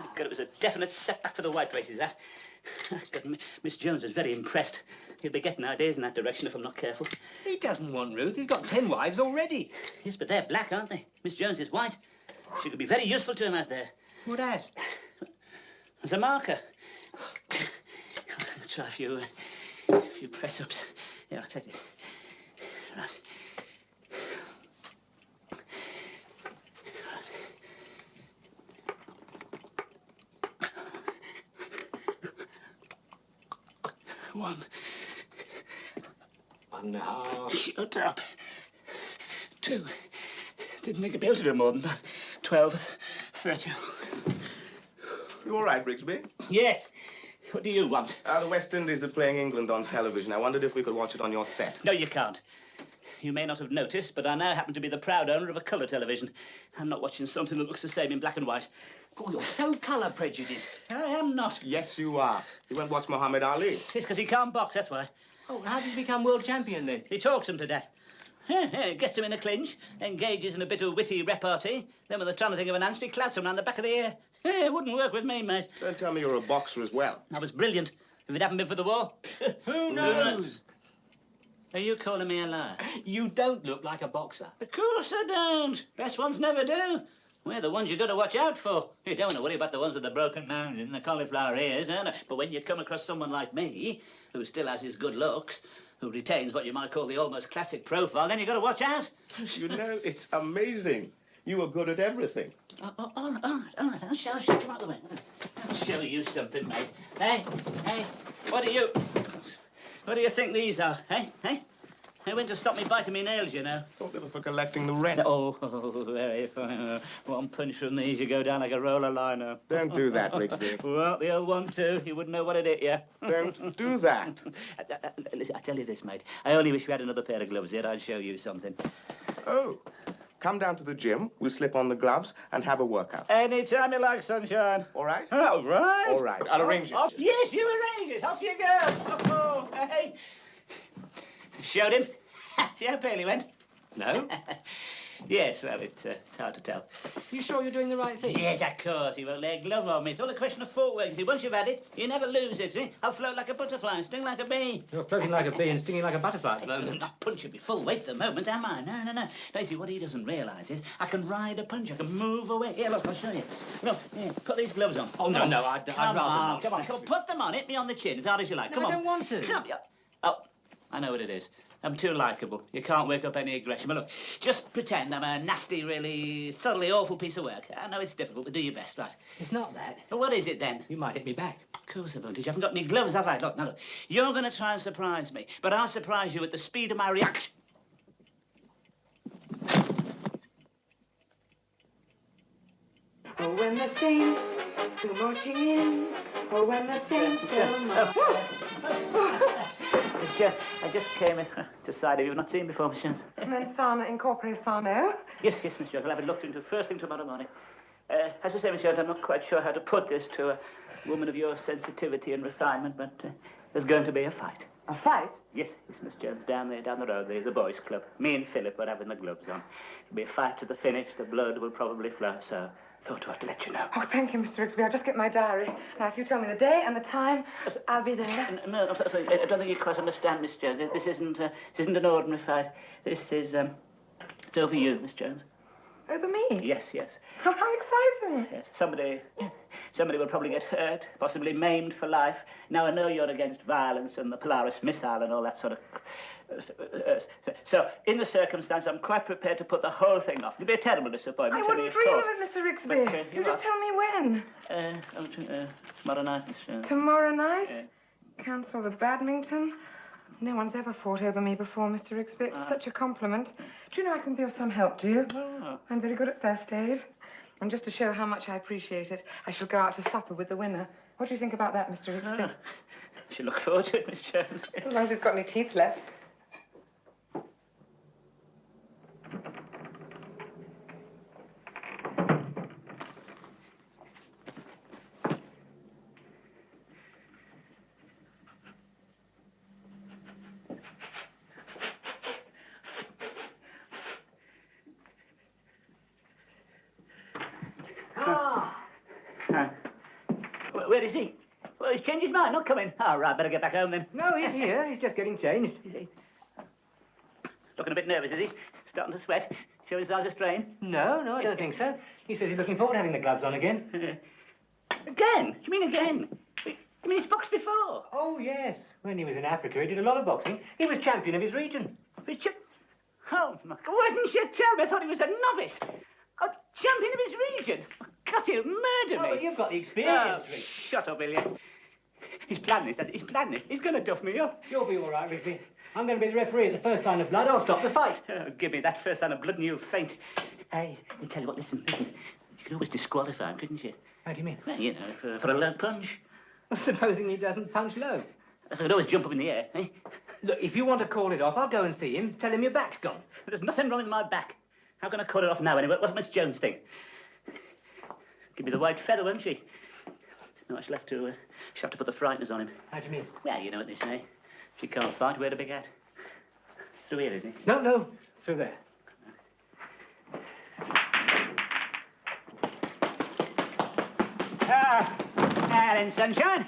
Oh, God, it was a definite setback for the white races, that. God, Miss Jones is very impressed. He'll be getting ideas in that direction if I'm not careful. He doesn't want Ruth. He's got 10 wives already. Yes, but they're black, aren't they? Miss Jones is white. She could be very useful to him out there. What as? As a marker. I'll try a few press-ups. Yeah, I'll take this. Right. One. 1.5. Shut up. 2. Didn't think I'd be able to do more than that. 12, 13. You all right, Rigsby? Yes. What do you want? The West Indies are playing England on television. I wondered if we could watch it on your set. No, you can't. You may not have noticed, but I now happen to be the proud owner of a colour television. I'm not watching something that looks the same in black and white. Oh, you're so colour prejudiced. I am not. Yes, you are. You won't watch Muhammad Ali. It's because he can't box, that's why. Oh, how did you become world champion then? He talks him to death. Gets him in a clinch, engages in a bit of witty repartee. Then when they're trying to think of an answer, he clouts him round the back of the ear. It wouldn't work with me, mate. Don't tell me you're a boxer as well. I was brilliant. If it hadn't been for the war... Who knows? Are you calling me a liar? You don't look like a boxer. Of course I don't. Best ones never do. We're the ones you've got to watch out for. You don't want to worry about the ones with the broken nose and the cauliflower ears, but when you come across someone like me, who still has his good looks, who retains what you might call the almost classic profile, then you've got to watch out. You know, it's amazing. You are good at everything. All right. I'll shut you out of the way. I'll show you something, mate. Hey, what do you think these are, hey? They went to stop me biting me nails, you know. Don't live for collecting the rent. Oh, very fine. One punch from these, you go down like a roller liner. Don't do that, Rigsby. Well, the old one too. You wouldn't know what it hit you. Don't do that. Listen, I tell you this, mate. I only wish we had another pair of gloves here. I'd show you something. Oh, come down to the gym. We'll slip on the gloves and have a workout. Anytime you like, sunshine. All right? All right. All right. I'll arrange it. Yes, you arrange it. Off you go. Oh, hey. Showed him. See how pale he went? No? Yes, well, it's hard to tell. You sure you're doing the right thing? Yes, of course. He won't lay a glove on me. It's all a question of footwork. You see, once you've had it, you never lose it, see? I'll float like a butterfly and sting like a bee. You're floating like a bee and stinging like a butterfly at the moment. I'm not punching me full weight at the moment, am I? No. No, you see, what he doesn't realise is I can ride a punch. I can move away. Here, look, I'll show you. Look, here, put these gloves on. Oh, no, I'd rather not. Come on, put them on. Hit me on the chin as hard as you like. No, Come on. I don't want to. Come on. Oh, I know what it is. I'm too likeable. You can't wake up any aggression. But look, just pretend I'm a nasty, really thoroughly awful piece of work. I know it's difficult, but do your best, right? It's not that. Well, what is it then? You might hit me back. Of course I won't. You haven't got any gloves, have I? Look, now look. You're going to try and surprise me, but I'll surprise you at the speed of my reaction. Oh, when the saints go marching in. Oh, when the saints go marching Miss Jones, I just came in to side of you. I've not seen before, Miss Jones. Mensana incorpore sano. Yes, Miss Jones. I'll have it looked into first thing tomorrow morning. As I say, Miss Jones, I'm not quite sure how to put this to a woman of your sensitivity and refinement, but there's going to be a fight. A fight? Yes, Miss Jones, down there, down the road, the boys' club. Me and Philip are having the gloves on. It'll be a fight to the finish. The blood will probably flow, so thought I'd let you know. Oh, thank you, Mr. Rigsby. I'll just get my diary. Now, if you tell me the day and the time, I'll be there. No, I'm sorry. I don't think you quite understand, Miss Jones. This isn't an ordinary fight. This is, it's over you, Miss Jones. Over me? Yes. How exciting. Yes. Somebody will probably get hurt, possibly maimed for life. Now, I know you're against violence and the Polaris missile and all that sort of... So, in the circumstance, I'm quite prepared to put the whole thing off. It'll be a terrible disappointment I to me, wouldn't of dream course. of it, Mr. Rigsby. But, you just tell me when. Tomorrow night, Miss Jones. Tomorrow night? Cancel the badminton? No one's ever fought over me before, Mr. Rigsby. It's such a compliment. Do you know I can be of some help, do you? Oh. I'm very good at first aid. And just to show how much I appreciate it, I shall go out to supper with the winner. What do you think about that, Mr. Rigsby? I should look forward to it, Miss Jones. As long as he's got any teeth left. Where is he? Well, he's changed his mind, not coming. All right, better get back home then. No, he's here. He's just getting changed. Is he? Looking a bit nervous, is he? Starting to sweat? Showing signs of strain? No, I don't think so. He says he's looking forward to having the gloves on again. Again? Do you mean again? You mean he's boxed before? Oh, yes. When he was in Africa, he did a lot of boxing. He was champion of his region. Oh, my God. Why didn't you tell me? I thought he was a novice. Oh, champion of his region. God, he'll murder me. Oh, but you've got the experience, Rick. Shut up, will you? He's planned this. He's planned this. He's going to duff me up. You'll be all right, Rigsby. I'm going to be the referee. At the first sign of blood, I'll stop the fight. Oh, give me that first sign of blood and you'll faint. Hey, I tell you what, listen. You could always disqualify him, couldn't you? How do you mean? Well, you know, for a low punch. Supposing he doesn't punch low. I could always jump up in the air, eh? Look, if you want to call it off, I'll go and see him. Tell him your back's gone. There's nothing wrong with my back. How can I call it off now, anyway? What's Miss Jones think? Give me the white feather, won't she? No, she'll have to put the frighteners on him. How do you mean? Well, you know what they say. If you can't fight, wear a big hat. Through here, isn't he? No, through there. Now then, sunshine.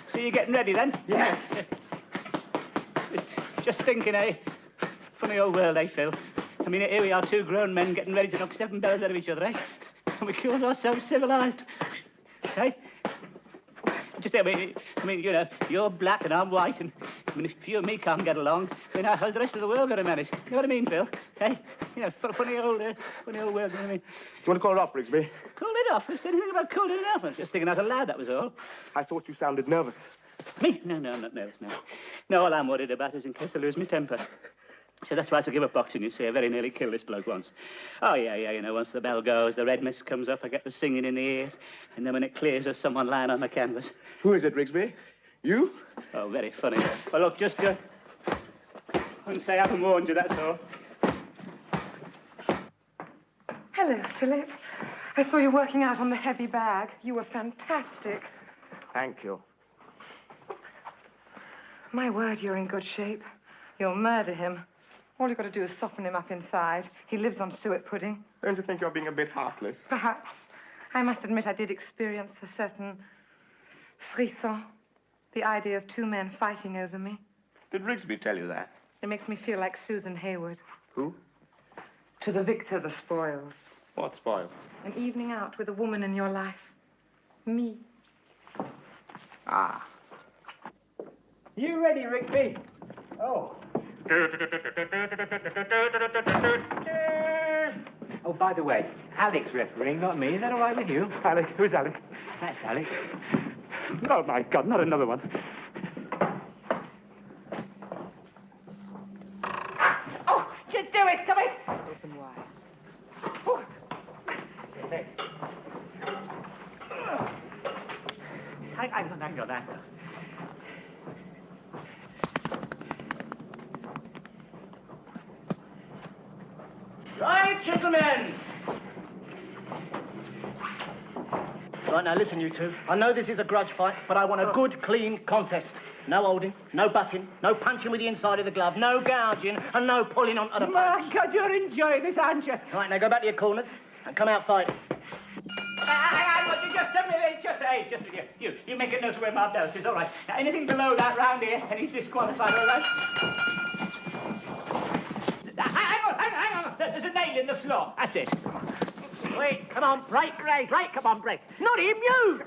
So you're getting ready, then? Yes. Just thinking, eh? Funny old world, eh, Phil? I mean, here we are, two grown men getting ready to knock 7 bells out of each other, eh? And we call ourselves civilised. Eh? Just, I mean, you know, you're black and I'm white, and I mean, if you and me can't get along, I mean, how's the rest of the world going to manage? You know what I mean, Phil? Eh? You know, funny old world, you know what I mean? You want to call it off, Rigsby? Call it off? Who said anything about calling it off? I was just thinking out aloud, that was all. I thought you sounded nervous. Me? No, I'm not nervous, no. No, all I'm worried about is in case I lose my temper. So that's why I took him up boxing, you see. I very nearly killed this bloke once. Oh, yeah, you know, once the bell goes, the red mist comes up, I get the singing in the ears, and then when it clears, there's someone lying on the canvas. Who is it, Rigsby? You? Oh, very funny. Well, look, just, I wouldn't say I haven't warned you, that's all. Hello, Philip. I saw you working out on the heavy bag. You were fantastic. Thank you. My word, you're in good shape. You'll murder him. All you've got to do is soften him up inside. He lives on suet pudding. Don't you think you're being a bit heartless? Perhaps. I must admit I did experience a certain frisson. The idea of two men fighting over me. Did Rigsby tell you that? It makes me feel like Susan Hayward. Who? To the victor, the spoils. What spoil? An evening out with a woman in your life. Me. Ah. You ready, Rigsby? Oh. Oh, by the way, Alec's refereeing, not me. Is that all right with you? Alec, who's Alec? That's Alec. Oh, my God, not another one. Oh, you do it, stop it! Open wide. Hang on. Right, gentlemen. Right, now listen, you two. I know this is a grudge fight, but I want a good, clean contest. No holding, no butting, no punching with the inside of the glove, no gouging, and no pulling onto the My punch. God, you're enjoying this, aren't you? Right, now go back to your corners and come out fighting. Hang on, just a minute, you make a note of where my belt is, all right. Now, anything below that round here, and he's disqualified, all right? Hang on. There's a nail in the floor. That's it. Wait, come on, break. Come on, break. Not him, you!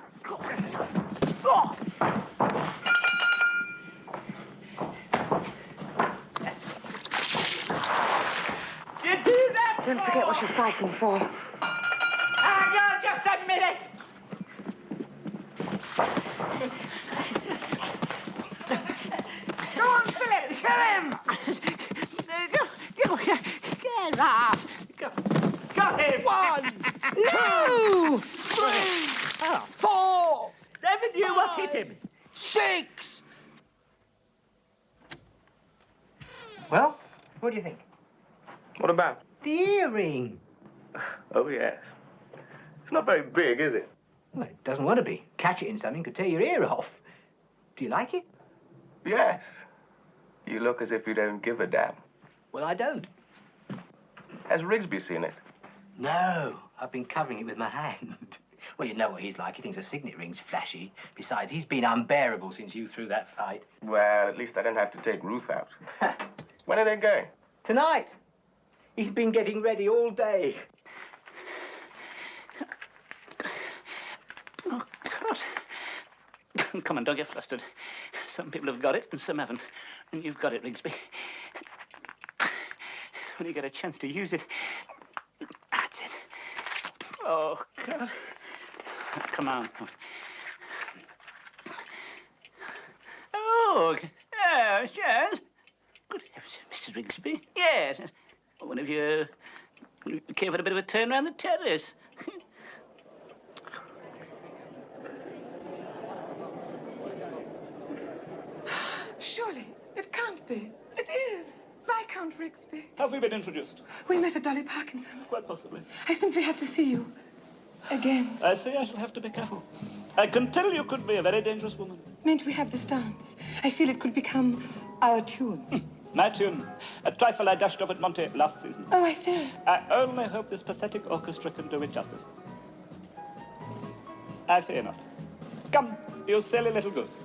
Oh. You do that? Don't forget what you're fighting for. Hang on, just a minute. Go on, Philip, kill him! Get off! Got him! 1, 2, 3, 4. Never knew what hit him. 6. Well, what do you think? What about? The earring. Oh, yes. It's not very big, is it? Well, it doesn't want to be. Catch it in something could tear your ear off. Do you like it? Yes. You look as if you don't give a damn. Well, I don't. Has Rigsby seen it? No, I've been covering it with my hand. Well, you know what he's like. He thinks a signet ring's flashy. Besides, he's been unbearable since you threw that fight. Well, at least I don't have to take Ruth out. When are they going? Tonight. He's been getting ready all day. Oh, God. Come on, don't get flustered. Some people have got it and some haven't. And you've got it, Rigsby. When you get a chance to use it, that's it. Oh, God. Come on. Oh, yes. Good heavens, Mr. Rigsby. Yes. One of you came for a bit of a turn round the terrace. Surely, it can't be. It is. Viscount Rigsby. Have we been introduced? We met at Dolly Parkinson's. Quite possibly. I simply had to see you. Again. I see I shall have to be careful. I can tell you could be a very dangerous woman. Mayn't we have this dance? I feel it could become our tune. My tune. A trifle I dashed off at Monte last season. Oh, I see. I only hope this pathetic orchestra can do it justice. I fear not. Come, you silly little goose.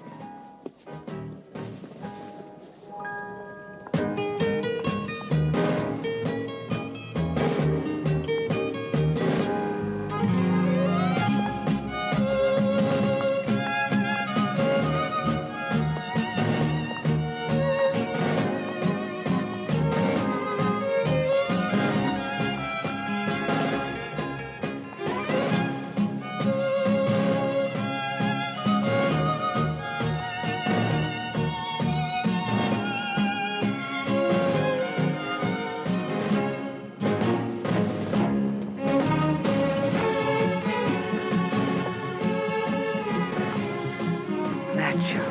Nacho.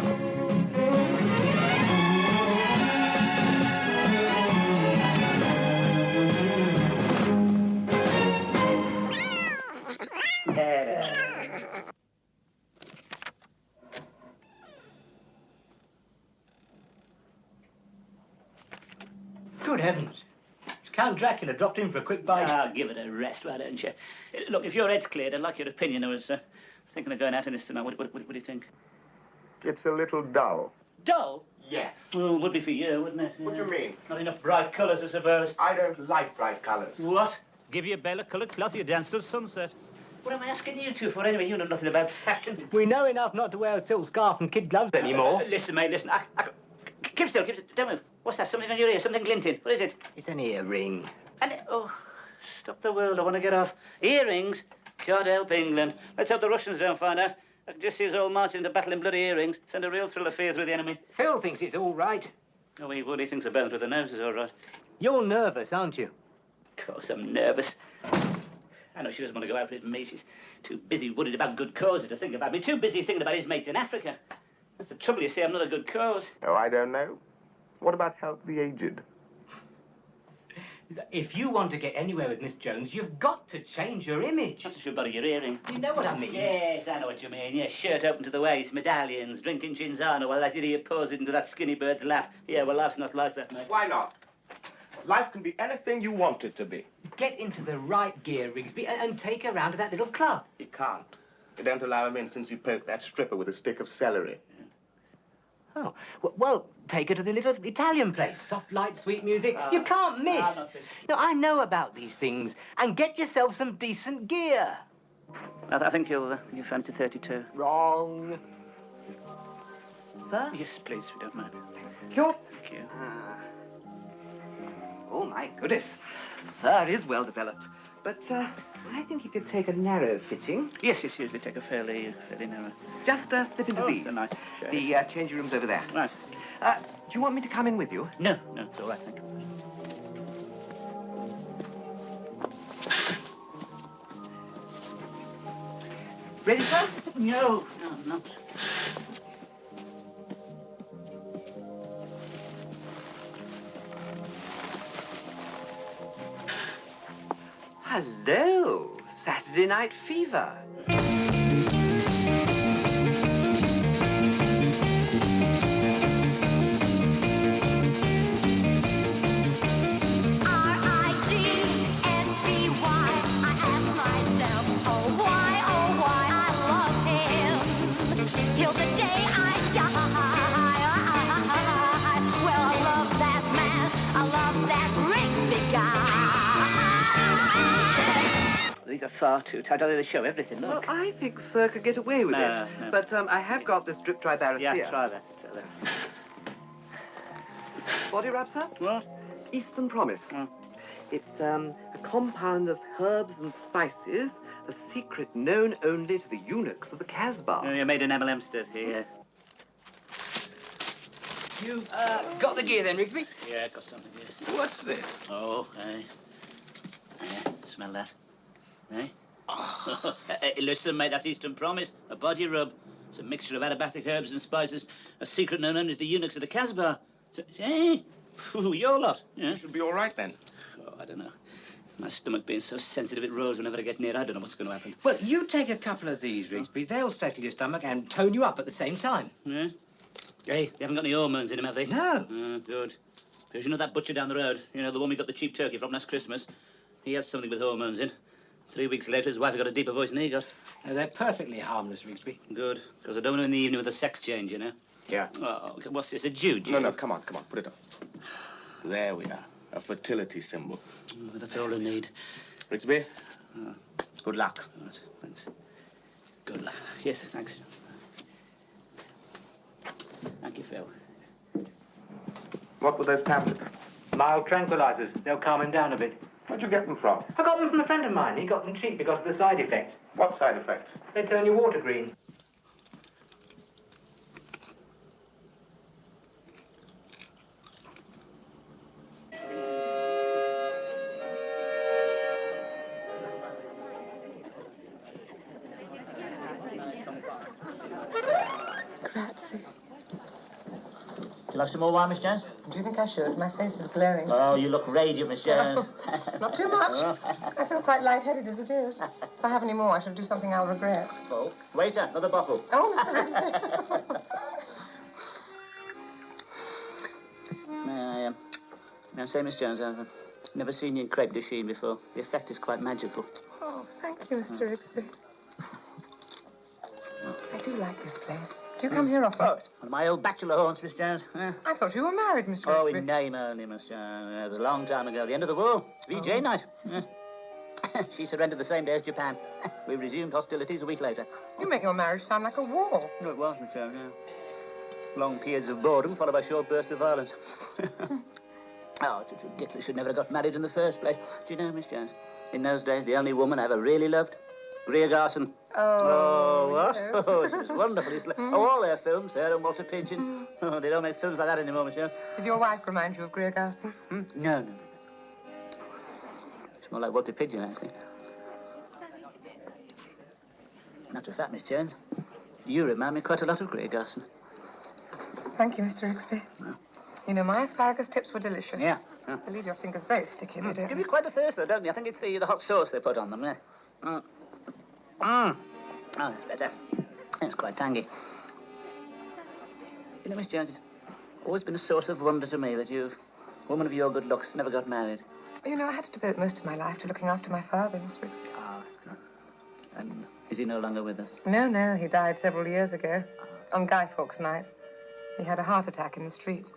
Good heavens. It's Count Dracula dropped in for a quick bite. Ah, give it a rest, why don't you? Look, if your head's cleared, I'd like your opinion. I was thinking of going out in this tonight. What do you think? It's a little dull. Dull? Yes. Well, would be for you, wouldn't it? What do you mean? Not enough bright colours, I suppose. I don't like bright colours. What? Give you a bale-coloured cloth, you dance till sunset. What am I asking you two for anyway? You know nothing about fashion. We know enough not to wear a silk scarf and kid gloves anymore. Listen, mate, listen. Keep still, don't move. What's that? Something on your ear, something glinting. What is it? It's an earring. And, oh, stop the world, I want to get off. Earrings? God help England. Let's hope the Russians don't find out. I can just see us all marching into battle in bloody earrings. Send a real thrill of fear through the enemy. Phil thinks it's all right. Oh, he would. He thinks a burn through the nose is all right. You're nervous, aren't you? Of course, I'm nervous. I know she doesn't want to go out with me. She's too busy worried about good causes to think about me. Too busy thinking about his mates in Africa. That's the trouble, you see. I'm not a good cause. Oh, I don't know. What about help the aged? If you want to get anywhere with Miss Jones, you've got to change your image. Not to should borrow your earring. You know what I mean? Yes, I know what you mean. Yes, shirt open to the waist, medallions, drinking Cinzano while that idiot pours it into that skinny bird's lap. Yeah, well, life's not like that, mate. Why not? Life can be anything you want it to be. Get into the right gear, Rigsby, and take her round to that little club. You can't. They don't allow him in since you poked that stripper with a stick of celery. Oh, well, take her to the little Italian place. Soft light, sweet music. You can't miss. No, I know about these things. And get yourself some decent gear. I think you'll fancy 32. Wrong. Sir? Yes, please, if you don't mind. You're... Thank you. Oh, my goodness. Sir is well developed. But, I think he could take a narrow fitting. Yes, usually take a fairly narrow. Just slip into these. So nice. Sure. The changing room's over there. Right. Do you want me to come in with you? No, it's all right, thank you. Ready, sir? No, I'm not. Hello, Saturday Night Fever. R-I-G-S-B-Y. I ask myself, oh why I love him till the day I die. Well, I love that man. I love that Rigsby guy. These are far too tight. They show everything, Well, look. I think Sir could get away with No, it. no. But I have got this drip dry barrier Yeah, here. try that. Body wrap, sir? What? Eastern Promise. It's a compound of herbs and spices, a secret known only to the eunuchs of the Casbah. You made an MLM stud here. You got the gear then, Rigsby? Yeah, got something here. What's this? Oh, hey. Smell that. Eh? Hey, listen, mate, that's Eastern Promise. A body rub. It's a mixture of aromatic herbs and spices, a secret known only to the eunuchs of the Casbah. Hey, your lot. Yeah? You should be all right then. Oh, I don't know. My stomach being so sensitive it rolls whenever I get near. I don't know what's going to happen. Well, you take a couple of these, Rigsby. They'll settle your stomach and tone you up at the same time. Yeah? Hey, they haven't got any hormones in them, have they? No. Good. Because you know that butcher down the road? You know, the one we got the cheap turkey from last Christmas? He had something with hormones in. 3 weeks later, his wife got a deeper voice than he got. No, they're perfectly harmless, Rigsby. Good. Because I don't want to in the evening with a sex change, you know? Yeah. Oh, what's this, a Jude? No, come on, put it on. There we are. A fertility symbol. Oh, that's all I need. Rigsby, good luck. Right, thanks. Good luck. Yes, thanks. Thank you, Phil. What were those tablets? Mild tranquilizers. They'll calm him down a bit. Where'd you get them from? I got them from a friend of mine. He got them cheap because of the side effects. What side effects? They turn your water green. Grazie. Would you like some more wine, Miss Jones? Do you think I should? My face is glowing. Oh, you look radiant, Miss Jones. Not too much. I feel quite lightheaded as it is. If I have any more, I shall do something I'll regret. Oh, waiter, another bottle. Oh, Mr. Rigsby. May I say, Miss Jones, I've never seen you in crepe de chine before. The effect is quite magical. Oh, thank you, Mr. Rigsby. I do like this place. Do you come here often? Oh, it's one of my old bachelor haunts, Miss Jones. I thought you were married, Mr. Oh, Rigsby. in name only, Miss Jones. It was a long time ago, the end of the war. VJ night. She surrendered the same day as Japan. We resumed hostilities a week later. You make your marriage sound like a war. No, it was, Miss Jones, yeah. Long periods of boredom followed by short bursts of violence. Oh, it was ridiculous. Should never have got married in the first place. Do you know, Miss Jones, in those days, the only woman I ever really loved, Greer Garson. Oh, what? yes. Oh, she was wonderful. Oh, all their films, her and Walter Pigeon. Oh, they don't make films like that anymore, Miss Jones. Did your wife remind you of Greer Garson? No. It's more like Walter Pigeon, actually. Matter of fact, Miss Jones, you remind me quite a lot of Greer Garson. Thank you, Mr. Rigsby. No. You know, my asparagus tips were delicious. Yeah. They leave your fingers very sticky, they don't Give they? you quite a thirst, though, don't they? I think it's the hot sauce they put on them, yes. Oh, that's better. It's quite tangy. You know, Miss Jones, it's always been a source of wonder to me that you, a woman of your good looks, never got married. You know, I had to devote most of my life to looking after my father, Mr. Rigsby. And is he no longer with us? No, he died several years ago. On Guy Fawkes night. He had a heart attack in the street.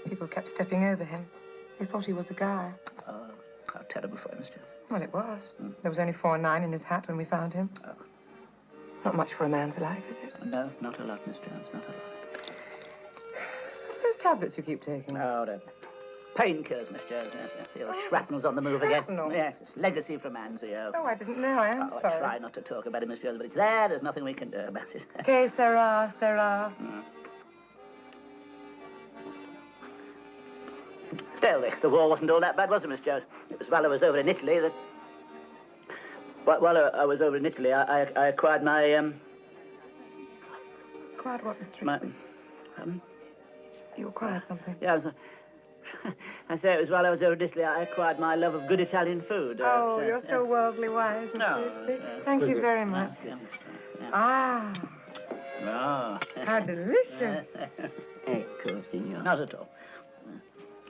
People kept stepping over him. They thought he was a guy. Oh, how terrible for him, Miss Jones. Well, it was. There was only 4 and 9 in his hat when we found him. Oh. Not much for a man's life, is it? No, not a lot, Miss Jones, not a lot. What are those tablets you keep taking? Oh, the painkillers, Miss Jones, yes. The old shrapnel's on the move shrapnel? again. Yes, it's legacy from Anzio. Oh, I didn't know. I am I sorry. try not to talk about it, Miss Jones, but it's there. There's nothing we can do about it. Que sera, sera. Still, the war wasn't all that bad, was it, Miss Jones? It was while I was over in Italy that... While I was over in Italy, I acquired my, Acquired what, Mr. my... Rigsby? You acquired something? Yeah, I say it was while I was over in Italy, I acquired my love of good Italian food. Oh, you're so worldly wise, Mr. No, Rigsby. yes. Thank you very much. Yeah. Ah, Oh. how delicious. Ecco, signor. Not at all.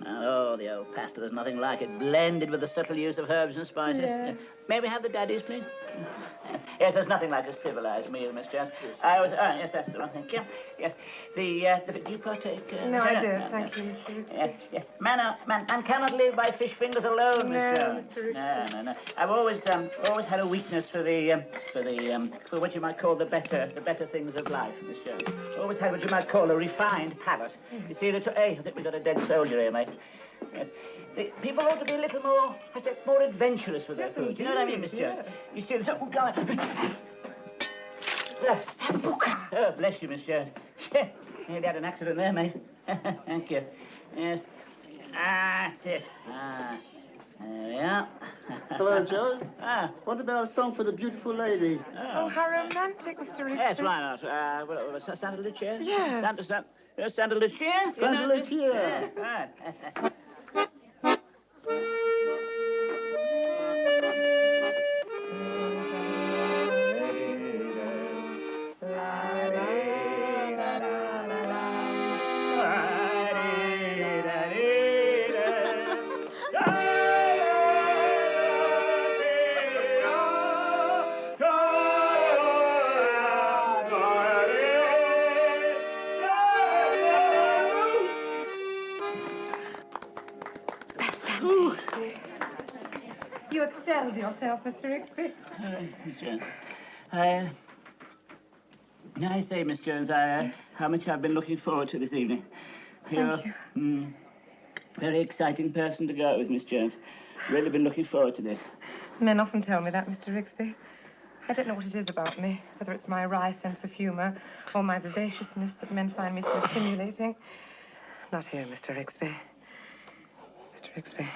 Oh, the old pasta, there's nothing like it. Blended with the subtle use of herbs and spices. Yes. May we have the daddies, please? Yes, there's nothing like a civilized meal, Miss Jones. I was, yes, that's the one, thank you. Yes, do you partake? No, I don't. Thank you, Mr. Rigsby. Yes. Man cannot live by fish fingers alone, Miss No, Jones. Mr. Rigsby. No. I've always had a weakness for for what you might call the better things of life, Miss Jones. Always had what you might call a refined palate. You see, I think we got a dead soldier here, mate. Yes. See, people ought to be a little more, more adventurous with their food. Do you know what I mean, Miss Jones? Yes. You see, oh, God. Sambuca. Oh, bless you, Miss Jones. Nearly had an accident there, mate. Thank you. Yes. That's it. There we are. Hello, Joe. Ah. What about a song for the beautiful lady? Oh, how romantic, Mr. Rigsby. Yes, why not? Sandalwood chairs? Yes. Sandalwood chairs? Sandalwood chair. Yes, right. You excelled yourself, Mr. Rigsby. Miss Jones, I say, Miss Jones, how much I've been looking forward to this evening. Thank you. Very exciting person to go out with, Miss Jones. Really been looking forward to this. Men often tell me that, Mr. Rigsby. I don't know what it is about me, whether it's my wry sense of humour or my vivaciousness that men find me so stimulating. Not here, Mr. Rigsby. Mr. Rigsby.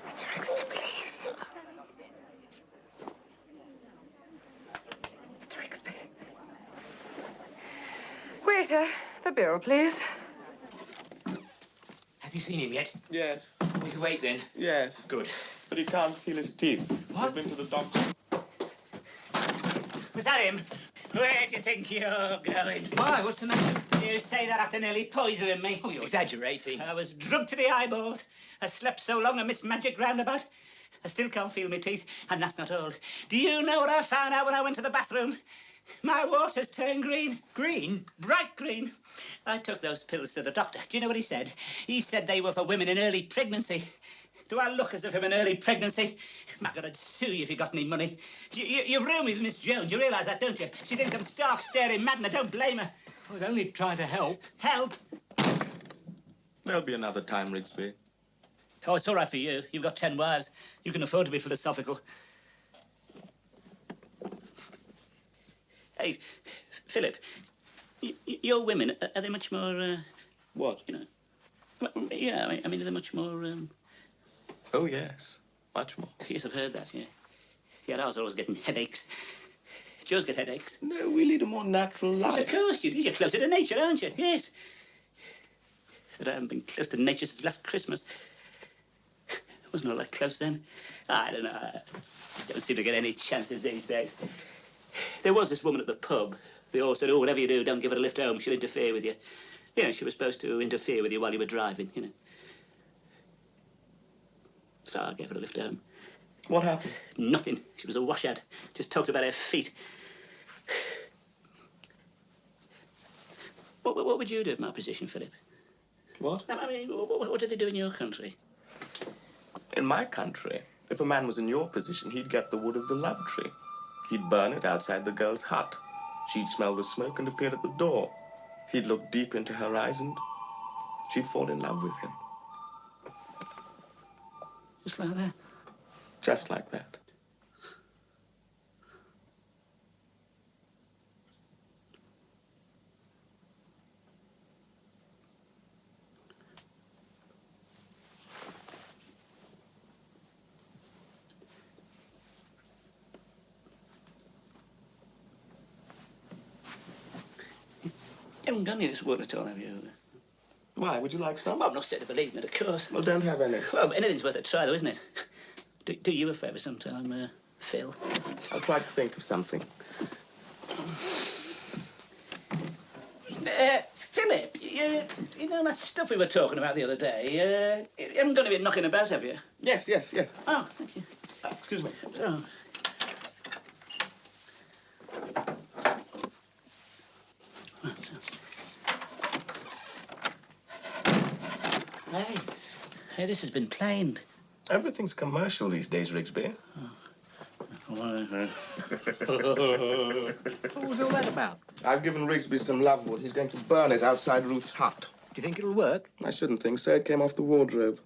Mr. Rigsby, please. Mr. Rigsby. Waiter, the bill, please. Have you seen him yet? Yes. He's awake then? Yes. Good. But he can't feel his teeth. What? He's been to the doctor. Was that him? Where do you think you're going? Why? What's the matter? You say that after nearly poisoning me. Oh, you're exaggerating. I was drugged to the eyeballs. I slept so long I missed magic roundabout. I still can't feel my teeth, and that's not all. Do you know what I found out when I went to the bathroom? My water's turned green. Green? Bright green. I took those pills to the doctor. Do you know what he said? He said they were for women in early pregnancy. Do I look as if I'm in early pregnancy? Maggot, I'd sue you if you got any money. You've ruined me with Miss Jones. You realise that, don't you? She thinks I'm stark, staring mad, and I don't blame her. I was only trying to help. Help? There'll be another time, Rigsby. Oh, it's all right for you. You've got 10 wives. You can afford to be philosophical. Hey, Philip, your women, are they much more, What? you know, I mean, are they much more, Oh, yes. Much more. Yes, I've heard that, yeah. Yeah, ours are always getting headaches. Joe's get headaches. No, we lead a more natural Yes, life. of course you do. You're closer to nature, aren't you? Yes. But I haven't been close to nature since last Christmas. I wasn't all that close then. I don't know. I don't seem to get any chances these days. There was this woman at the pub. They all said, oh, whatever you do, don't give her a lift home. She'll interfere with you. You know, she was supposed to interfere with you while you were driving, you know. So I gave her a lift home. What happened? Nothing. She was a washout. Just talked about her feet. What would you do in my position, Philip? What? I mean, what do they do in your country? In my country, if a man was in your position, he'd get the wood of the love tree. He'd burn it outside the girl's hut. She'd smell the smoke and appear at the door. He'd look deep into her eyes and she'd fall in love with him. Just like that? Just like that. You haven't got any of this wood at all, have you? Why? Would you like some? Well, I'm not said to believe in it, of course. Well, don't have any. Well, anything's worth a try, though, isn't it? Do you a favour sometime, Phil? I'll try to think of something. Philip, you know that stuff we were talking about the other day? You haven't got to be knocking about, have you? Yes, yes, yes. Oh, thank you. Excuse me. So. Hey, this has been planed. Everything's commercial these days, Rigsby. What was all that about? I've given Rigsby some love wood. He's going to burn it outside Ruth's hut. Do you think it'll work? I shouldn't think so. It came off the wardrobe.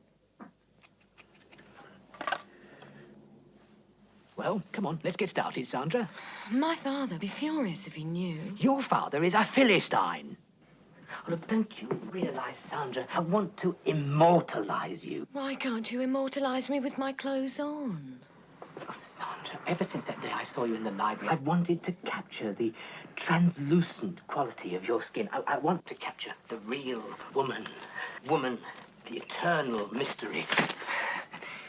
Well, come on, let's get started, Sandra. My father'd be furious if he knew. Your father is a Philistine. Oh, look, don't you realise, Sandra, I want to immortalise you. Why can't you immortalise me with my clothes on? Oh, Sandra, ever since that day I saw you in the library, I've wanted to capture the translucent quality of your skin. I want to capture the real woman. Woman, the eternal mystery.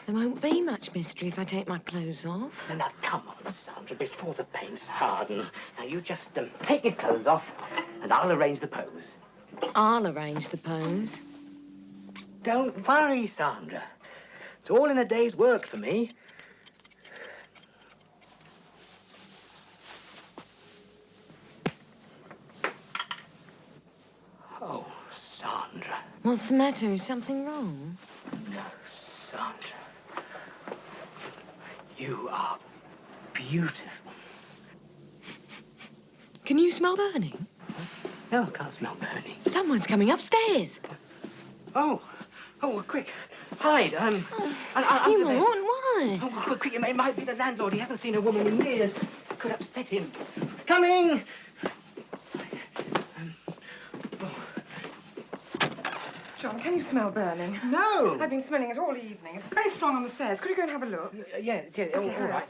There won't be much mystery if I take my clothes off. Now, come on, Sandra, before the paints harden. Now, you just take your clothes off, and I'll arrange the pose. I'll arrange the pose. Don't worry, Sandra. It's all in a day's work for me. Oh, Sandra. What's the matter? Is something wrong? No, Sandra. You are beautiful. Can you smell burning? No, I can't smell burning. Someone's coming upstairs. Oh, quick. Hide. I'm You under there. won't? Why? Oh, quick, it might be the landlord. He hasn't seen a woman in years. It could upset him. Coming! John, can you smell burning? No! I've been smelling it all evening. It's very strong on the stairs. Could you go and have a look? Yeah, all right.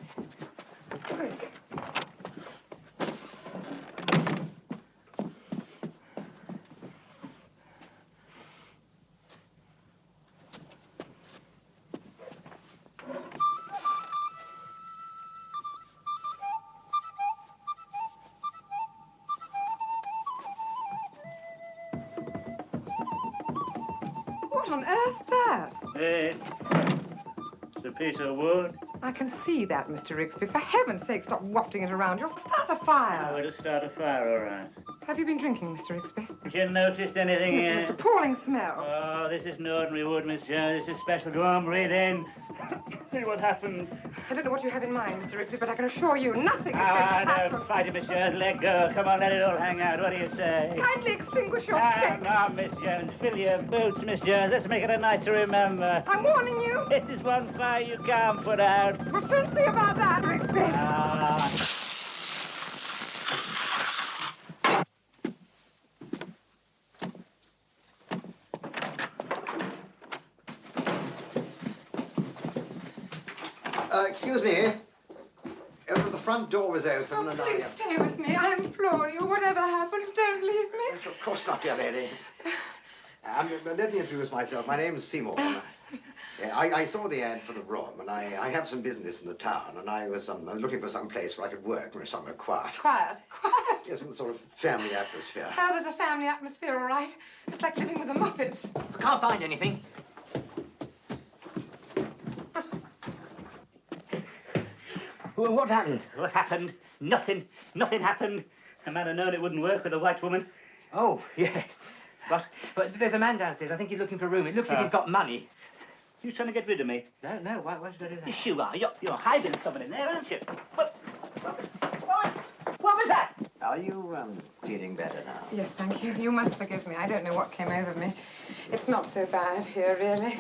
Quick. What on earth's that? Yes. Sir Peter Wood. I can see that, Mr. Rigsby. For heaven's sake, stop wafting it around. You'll start a fire. Oh, it'll start a fire, all right. Have you been drinking, Mr. Rigsby? Have you noticed anything Yes, here? Mr. Appalling smell. Oh, this isn't ordinary wood, Miss Jones. This is special. Go on, breathe in. See what happens. I don't know what you have in mind, Mr. Rigsby, but I can assure you nothing is going to happen. Don't fight it, Miss Jones. Let go. Come on, let it all hang out. What do you say? Kindly extinguish your Come stick. on, Miss Jones. Fill your boots, Miss Jones. Let's make it a night to remember. I'm warning you. It is one fire you can't put out. We'll soon see about that, Rigsby. Excuse me. The front door was open Oh, and please stay with me. I implore you. Whatever happens, don't leave me. Of course not, dear lady. Let me introduce myself. My name is Seymour. I saw the ad for the room, and I have some business in the town, and I was looking for some place where I could work, somewhere quiet. Quiet. Yes, some sort of family atmosphere. Oh, there's a family atmosphere, all right. It's like living with the Muppets. I can't find anything. What happened? What happened? Nothing. Nothing happened. A man had known it wouldn't work with a white woman. Oh, yes. But there's a man downstairs. I think he's looking for a room. It looks like he's got money. You trying to get rid of me? No. Why should I do that? Yes, you are. You're hiding someone in there, aren't you? What was that? Are you, feeling better now? Yes, thank you. You must forgive me. I don't know what came over me. It's not so bad here, really.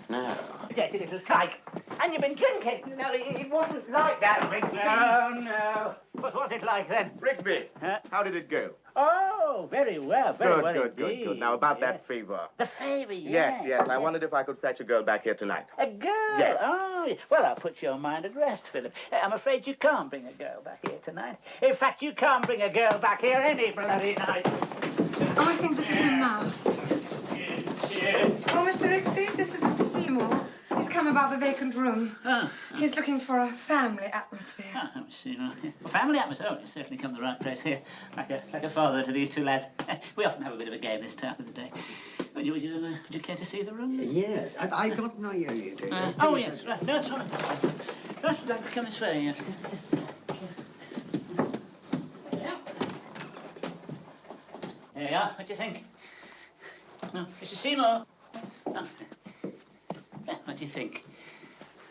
No. Dirty little tyke. And you've been drinking. No, it wasn't like that, Rigsby. No. What was it like then? Rigsby, Huh? how did it go? Oh, very well. Very well indeed. Good. Now, about Yes. that favor. The favour, yes. Yes. I wondered if I could fetch a girl back here tonight. A girl? Yes. Oh, well, I'll put your mind at rest, Philip. I'm afraid you can't bring a girl back here tonight. In fact, you can't bring a girl back here any bloody night. Oh, I think this is him now. Oh, Mr. Rigsby, this is Mr. Seymour. He's come about the vacant room. He's looking for a family atmosphere. Let me see. Well, family atmosphere. Oh, you certainly come to the right place here. Like a father to these two lads. We often have a bit of a game this time of the day. Would you care to see the room? Yes, I got no idea. Oh, yes, right. No, it's all right. Right, would like to come this way, yes. There you are. What do you think? No, Mr. Seymour. Oh. Yeah, what do you think?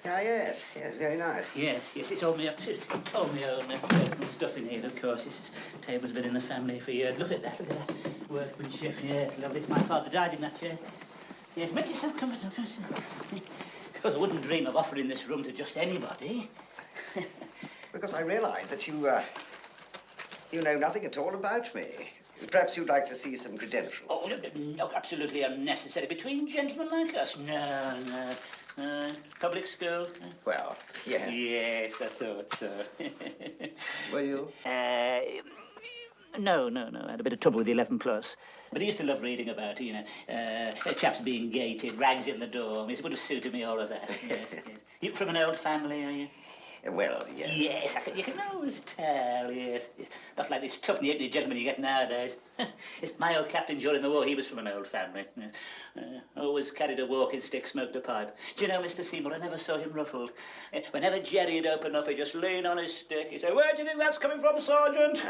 Yes, very nice. Yes, it's all my own personal stuff in here, of course. This table's been in the family for years. Look at that. Workmanship, yes, lovely. My father died in that chair. Yes, make yourself comfortable. Of course, I wouldn't dream of offering this room to just anybody. Because I realise that you know nothing at all about me. Perhaps you'd like to see some credentials. Oh, no, absolutely unnecessary. Between gentlemen like us. No, no. Public school? Well, yeah. Yes, I thought so. Were you? No. I had a bit of trouble with the 11 plus. But I used to love reading about it, you know. Chaps being gated, rags in the door. It would have suited me, all of that. Yes. You from an old family, are you? Well, yes. Yes, you can always tell, yes. Not like this tuppenny-halfpenny gentleman you get nowadays. It's my old captain during the war, he was from an old family. Yes. Always carried a walking stick, smoked a pipe. Do you know, Mr. Seymour, I never saw him ruffled. Whenever Jerry'd open up, he'd just lean on his stick. He'd say, "Where do you think that's coming from, Sergeant?"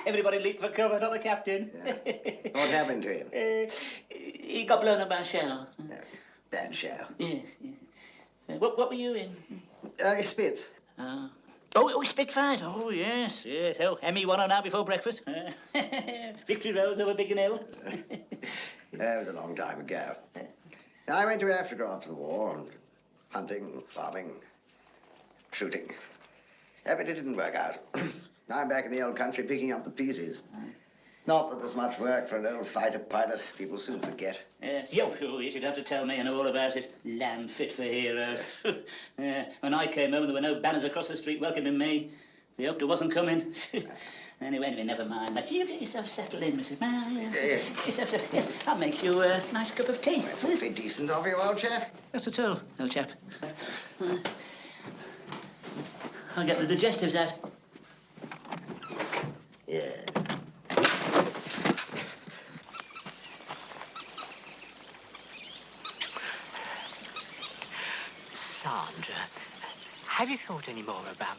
Everybody leaped for cover, not the captain. Yes. What happened to him? He got blown up by a shell. Bad shell. Yes. What were you in? Spitz. Oh, Spitfires. Oh, yes. Oh, Emmy won on out before breakfast. Victory Rose over Biggin Hill. That was a long time ago. I went to Africa after the war, and hunting, farming, shooting. But it didn't work out. I'm back in the old country picking up the pieces. Not that there's much work for an old fighter pilot. People soon forget. Yes, you should have to tell me. I know all about it. Land fit for heroes. When I came home, there were no banners across the street welcoming me. They hoped I wasn't coming. Anyway, never mind that. You get yourself settled in, Mrs. Marion. Get yourself settled in. I'll make you a nice cup of tea. That's awfully decent of you, old chap. Not at all, old chap. I'll get the digestives out. Yes. Sandra, have you thought any more about,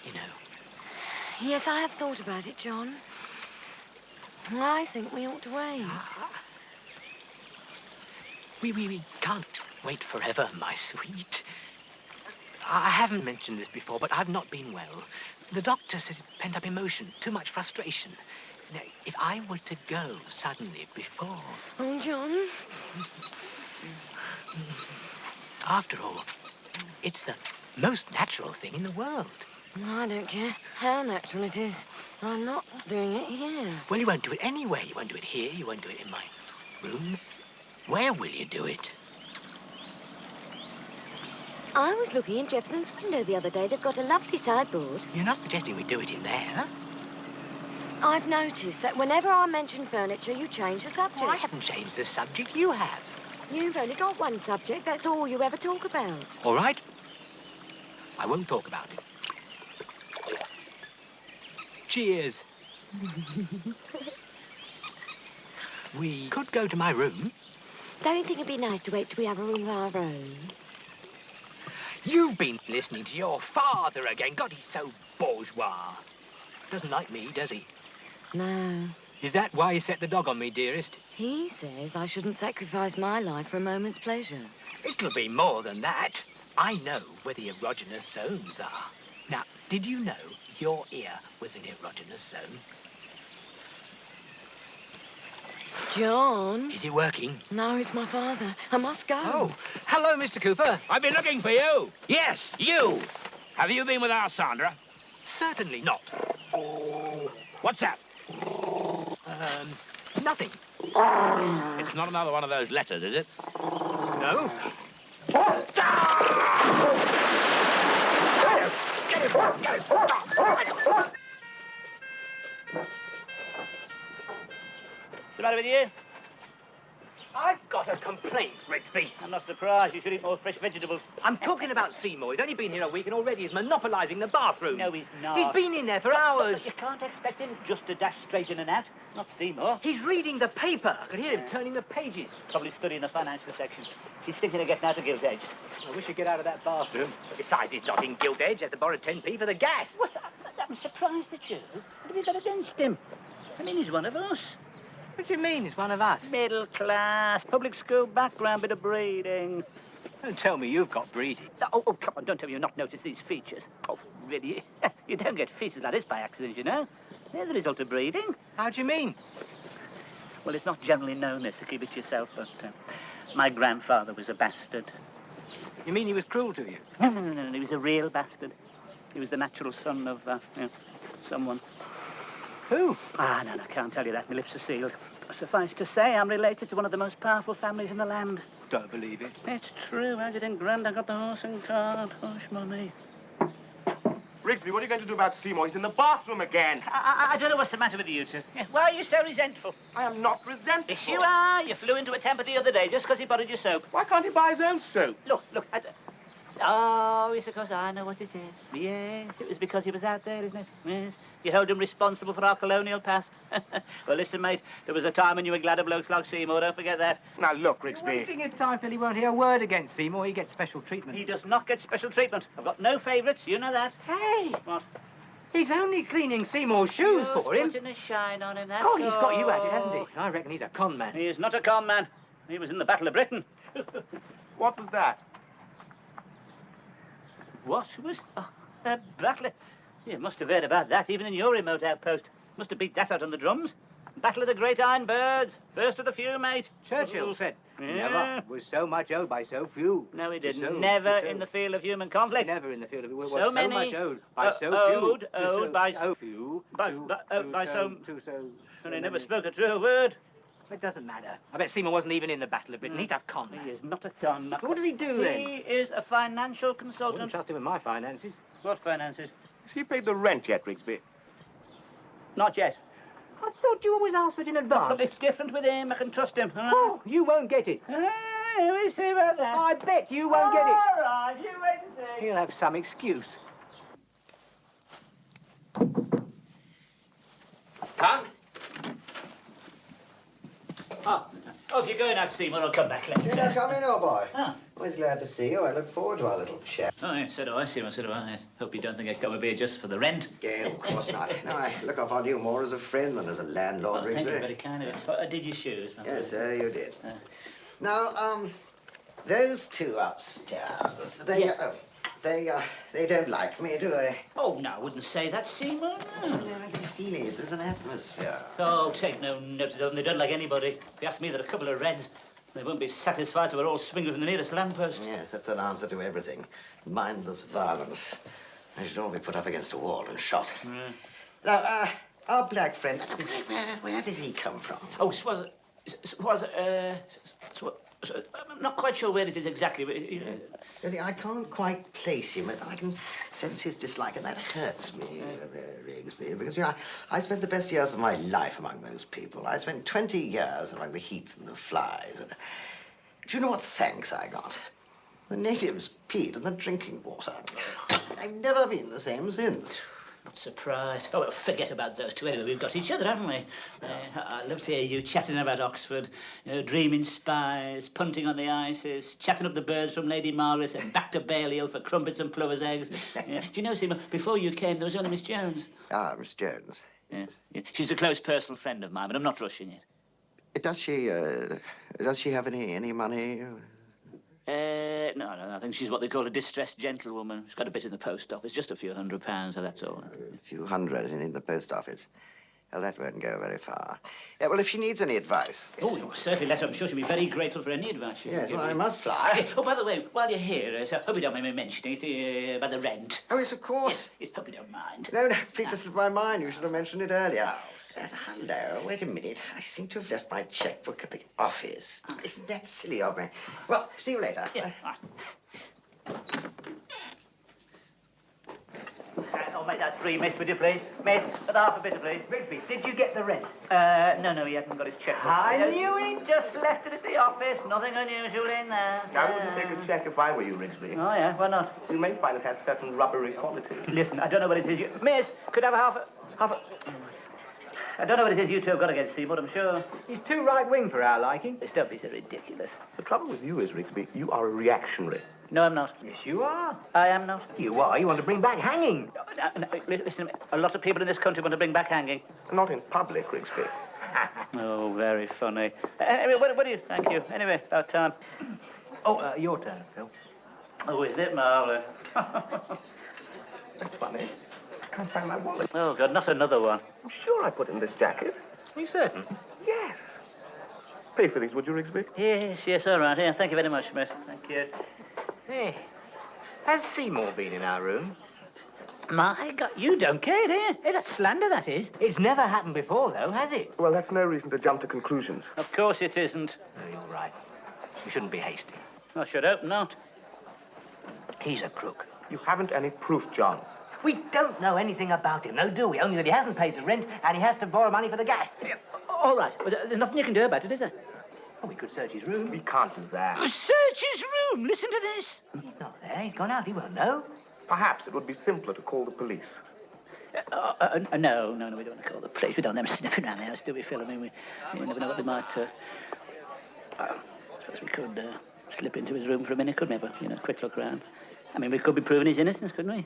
you know? Yes, I have thought about it, John. I think we ought to wait. We can't wait forever, my sweet. I haven't mentioned this before, but I've not been well. The doctor says pent-up emotion, too much frustration. Now, if I were to go suddenly before... Oh, John. After all, it's the most natural thing in the world. I don't care how natural it is. I'm not doing it here. Well, you won't do it anywhere. You won't do it here. You won't do it in my room. Where will you do it? I was looking in Jefferson's window the other day. They've got a lovely sideboard. You're not suggesting we do it in there? I've noticed that whenever I mention furniture, you change the subject. Well, I haven't changed the subject. You have. You've only got one subject. That's all you ever talk about. All right. I won't talk about it. Cheers. We could go to my room. Don't you think it'd be nice to wait till we have a room of our own? You've been listening to your father again. God, he's so bourgeois. Doesn't like me, does he? No. Is that why he set the dog on me, dearest? He says I shouldn't sacrifice my life for a moment's pleasure. It'll be more than that. I know where the erogenous zones are. Now, did you know your ear was an erogenous zone? John? Is it working? No, it's my father. I must go. Oh, hello, Mr. Cooper. I've been looking for you. Yes, you. Have you been with our Sandra? Certainly not. What's that? Nothing. It's not another one of those letters, is it? No. What's the matter with you? I've got a complaint, Rigsby. I'm not surprised. You should eat more fresh vegetables. I'm talking about Seymour. He's only been here a week and already he's monopolising the bathroom. No, he's not. He's been in there for hours. But you can't expect him just to dash straight in and out. It's not Seymour. He's reading the paper. I could hear him turning the pages. Probably studying the financial section. He's thinking of getting out of Gilt Edge. I wish he'd get out of that bathroom. Besides, he's not in Gilt Edge. He has to borrow 10p for the gas. What's that? I'm surprised at you. What have you got against him? I mean, he's one of us. What do you mean he's one of us? Middle class, public school background, bit of breeding. Don't tell me you've got breeding. Oh, come on, don't tell me you've not noticed these features. Oh, really? You don't get features like this by accident, you know. They're the result of breeding. How do you mean? Well, it's not generally known this, so keep it to yourself, but my grandfather was a bastard. You mean he was cruel to you? No, he was a real bastard. He was the natural son of, someone. Who? Ah, no, can't tell you that. My lips are sealed. Suffice to say, I'm related to one of the most powerful families in the land. Don't believe it. It's true. How do you think Grandad got the horse and cart? Hush, Mummy. Rigsby, what are you going to do about Seymour? He's in the bathroom again. I don't know what's the matter with you two. Why are you so resentful? I am not resentful. Yes, you are. You flew into a temper the other day just because he borrowed your soap. Why can't he buy his own soap? Look. Oh, yes, of course, I know what it is. Yes, it was because he was out there, isn't it? Yes. You held him responsible for our colonial past. Well, listen, mate, there was a time when you were glad of blokes like Seymour, don't forget that. Now, look, One Rigsby. thing at a time, Phil, he won't hear a word against Seymour. He gets special treatment. He does not get special treatment. I've got no favourites, you know that. Hey! What? He's only cleaning Seymour's shoes Just for him. putting a shine on him, that's Oh, he's got you at it, all. hasn't he? I reckon he's a con man. He is not a con man. He was in the Battle of Britain. What was that? What was... Oh, a battle... You must have heard about that, even in your remote outpost. Must have beat that out on the drums. Battle of the Great Iron Birds. First of the few, mate. Churchill said, Yeah. never was so much owed by so few. No, he didn't. So- never so- in the field of human conflict. Never in the field of it was So so many- much owed by so few. owed to so- by so few. by- to- by- to by so- to so. And he so never many. spoke a true word. It doesn't matter. I bet Seymour wasn't even in the Battle of Britain. He's a con man. He is not a con man. What does he do then? He is a financial I wouldn't consultant. trust him with my finances. What finances? Has he paid the rent yet, Rigsby? Not yet. I thought you always asked for it in advance. But it's different with him. I can trust him. Oh, you won't get it. We'll see about that. I bet you won't get it. All right, you wait and see. He'll have some excuse. Come. Oh, if you're going out, Seymour, I'll come back later. Yeah, come in, old boy. Ah. Always glad to see you. I look forward to our little chat. Oh, yeah, so do I, Seymour, so do I. Yes. Hope you don't think I come up here just for the rent. Yeah, of course not. No, I look upon you more as a friend than as a landlord, Oh, thank you, Rigsby. very kind of you. But I did your shoes, man. Yes, sir, you did. Now, those two upstairs, they don't like me, do they? Oh, no, I wouldn't say that, Seymour. No. I can feel it. There's an atmosphere. Oh, take no notice of them. They don't like anybody. If you ask me, they're a couple of reds. They won't be satisfied till we're all swinging from the nearest lamppost. Yes, that's an answer to everything. Mindless violence. I should all be put up against a wall and shot. Now, our black friend, where does he come from? Oh, I'm not quite sure where it is exactly, but... Really, I can't quite place him. I can sense his dislike, and that hurts me, Rigsby, because, you know, I spent the best years of my life among those people. I spent 20 years among the heats and the flies. And do you know what thanks I got? The natives peed in the drinking water. I've never been the same since. Not surprised. Oh, well, forget about those two. Anyway, we've got each other, haven't we? I love to hear you chatting about Oxford, you know, dreaming spies, punting on the ices, chatting up the birds from Lady Margaret and back to Balliol for crumpets and plover's eggs. Yeah. Do you know, Seymour, before you came, there was only Miss Jones. Ah, Miss Jones. Yes. Yeah. She's a close personal friend of mine, but I'm not rushing it. Does she have any money? No, I think she's what they call a distressed gentlewoman. She's got a bit in the post office, just a few £100, so that's all. A few hundred in the post office. Well, that won't go very far. Yeah, well, if she needs any advice... Oh, you certainly let her. I'm sure she'll be very grateful for any advice you can Yes, give well, me. I must fly. Yeah. Oh, by the way, while you're here, so I hope you don't mind me mentioning it, about the rent. Oh, yes, of course. Yes, hope you don't mind. No, please, this is my mind. You should have mentioned it earlier. Hello, wait a minute. I seem to have left my checkbook at the office. Isn't that silly of me? Well, see you later. Yeah, all right. I'll make that 3, miss, would you please? Miss, for the half a bitter, please. Rigsby, did you get the rent? No, he hasn't got his checkbook. I knew it. Just left it at the office. Nothing unusual in there. I wouldn't take a check if I were you, Rigsby. Oh, yeah, why not? You may find it has certain rubbery qualities. Listen, I don't know what it is you... Miss, could I have half a... I don't know what it is you two have got against Seymour, I'm sure. He's too right-wing for our liking. This don't be so ridiculous. The trouble with you is, Rigsby, you are a reactionary. No, I'm not. Yes, you are. I am not. You are. You want to bring back hanging. No, listen, a lot of people in this country want to bring back hanging. Not in public, Rigsby. Oh, very funny. Anyway, what do you... Thank you. Anyway, about time. Oh, your turn, Phil. Oh, isn't it marvellous? That's funny. I can't find my wallet. Oh, God, not another one. I'm sure I put in this jacket. Are you certain? Yes. Pay for these, would you, Rigsby? Yes, all right. Yeah, thank you very much, miss. Thank you. Hey, has Seymour been in our room? My God, you don't care, do you? Hey, that's slander, that is. It's never happened before, though, has it? Well, that's no reason to jump to conclusions. Of course it isn't. No, you're right. You shouldn't be hasty. I should hope not. He's a crook. You haven't any proof, John. We don't know anything about him, no, do we? Only that he hasn't paid the rent and he has to borrow money for the gas. All right, but there's nothing you can do about it, is there? Oh, we could search his room. We can't do that. Search his room! Listen to this. He's not there. He's gone out. He won't know. Perhaps it would be simpler to call the police. No, we don't want to call the police. We don't want them sniffing around the house, do we, Phil? I mean, we never know what they might... I suppose we could slip into his room for a minute, couldn't we? But, you know, quick look around. I mean, we could be proving his innocence, couldn't we?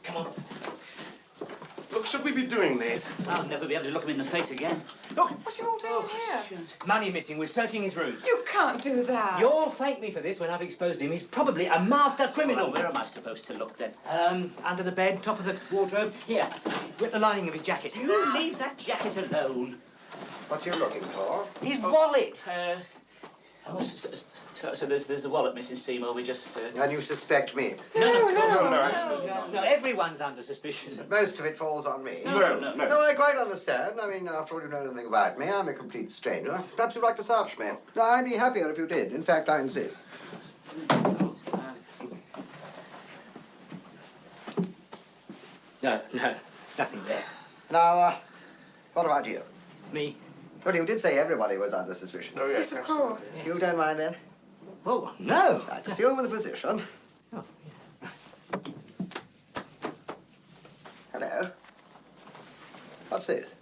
Come on. Look, should we be doing this? I'll never be able to look him in the face again. Look, What are you all doing here? money missing. We're searching his room. You can't do that. You'll thank me for this when I've exposed him. He's probably a master criminal. Well, where am I supposed to look, then? Under the bed, top of the wardrobe. Here, rip the lining of his jacket. You leave that jacket alone. What are you looking for? His wallet. So there's a wallet, Mrs. Seymour. We just... And you suspect me? No. No, everyone's under suspicion. Most of it falls on me. No. No, I quite understand. I mean, after all, you know nothing about me. I'm a complete stranger. Perhaps you'd like to search me. No, I'd be happier if you did. In fact, I insist. No, nothing there. Now, what about you? Me? Well, you did say everybody was under suspicion. Oh, Yes, of course. You don't mind, then? Oh, no. Right, assume the position. Oh, Hello. What's this?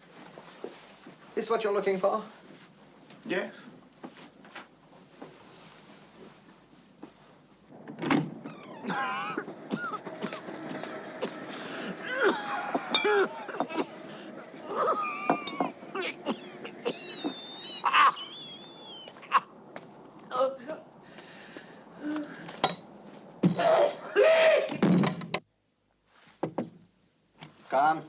This what you're looking for? Yes. Come.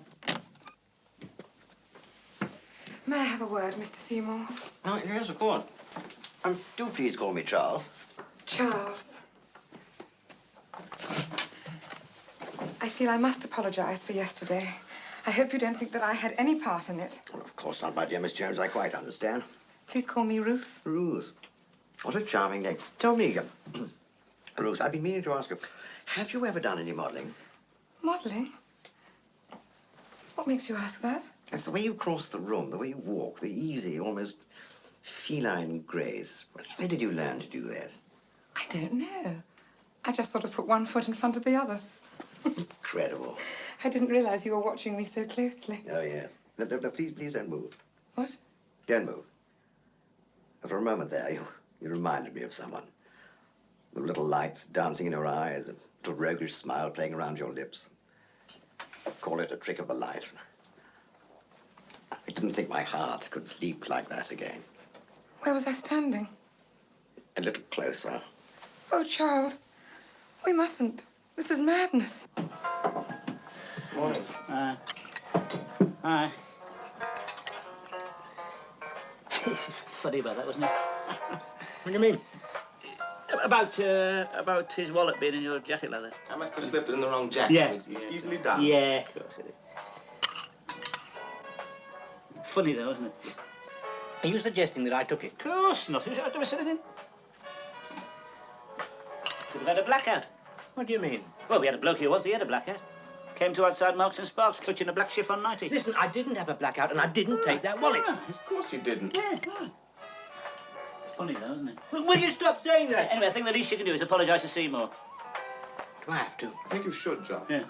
May I have a word, Mr. Seymour? Oh, yes, of course. Do please call me Charles. Charles. I feel I must apologize for yesterday. I hope you don't think that I had any part in it. Well, of course not, my dear Miss Jones. I quite understand. Please call me Ruth. Ruth. What a charming name. Tell me, Ruth, I've been meaning to ask you, have you ever done any modeling? Modeling? What makes you ask that? It's the way you cross the room, the way you walk, the easy, almost feline grace. Where did you learn to do that? I don't know. I just sort of put one foot in front of the other. Incredible. I didn't realize you were watching me so closely. Oh, yes. No, please don't move. What? Don't move. For a moment there, you reminded me of someone. The little lights dancing in your eyes, a little roguish smile playing around your lips. Call it a trick of the light. I didn't think my heart could leap like that again. Where was I standing? A little closer. Oh, Charles, we mustn't. This is madness. Morning. Hi. Funny about that, wasn't it? What do you mean? About his wallet being in your jacket leather. I must have slipped it in the wrong jacket. Yeah. It's easily done. Yeah, of course it is. Funny though, isn't it? Are you suggesting that I took it? Of course not. I've never said anything. Could have had a blackout. What do you mean? Well, we had a bloke here once. He had a blackout. Came to outside Marks and Sparks, clutching a black chiffon nightie. Listen, I didn't have a blackout and I didn't take that wallet. Of course you didn't. Yeah. Funny though, isn't it? Well, will you stop saying that? Anyway, I think the least you can do is apologise to Seymour. Do I have to? I think you should, John. Yeah.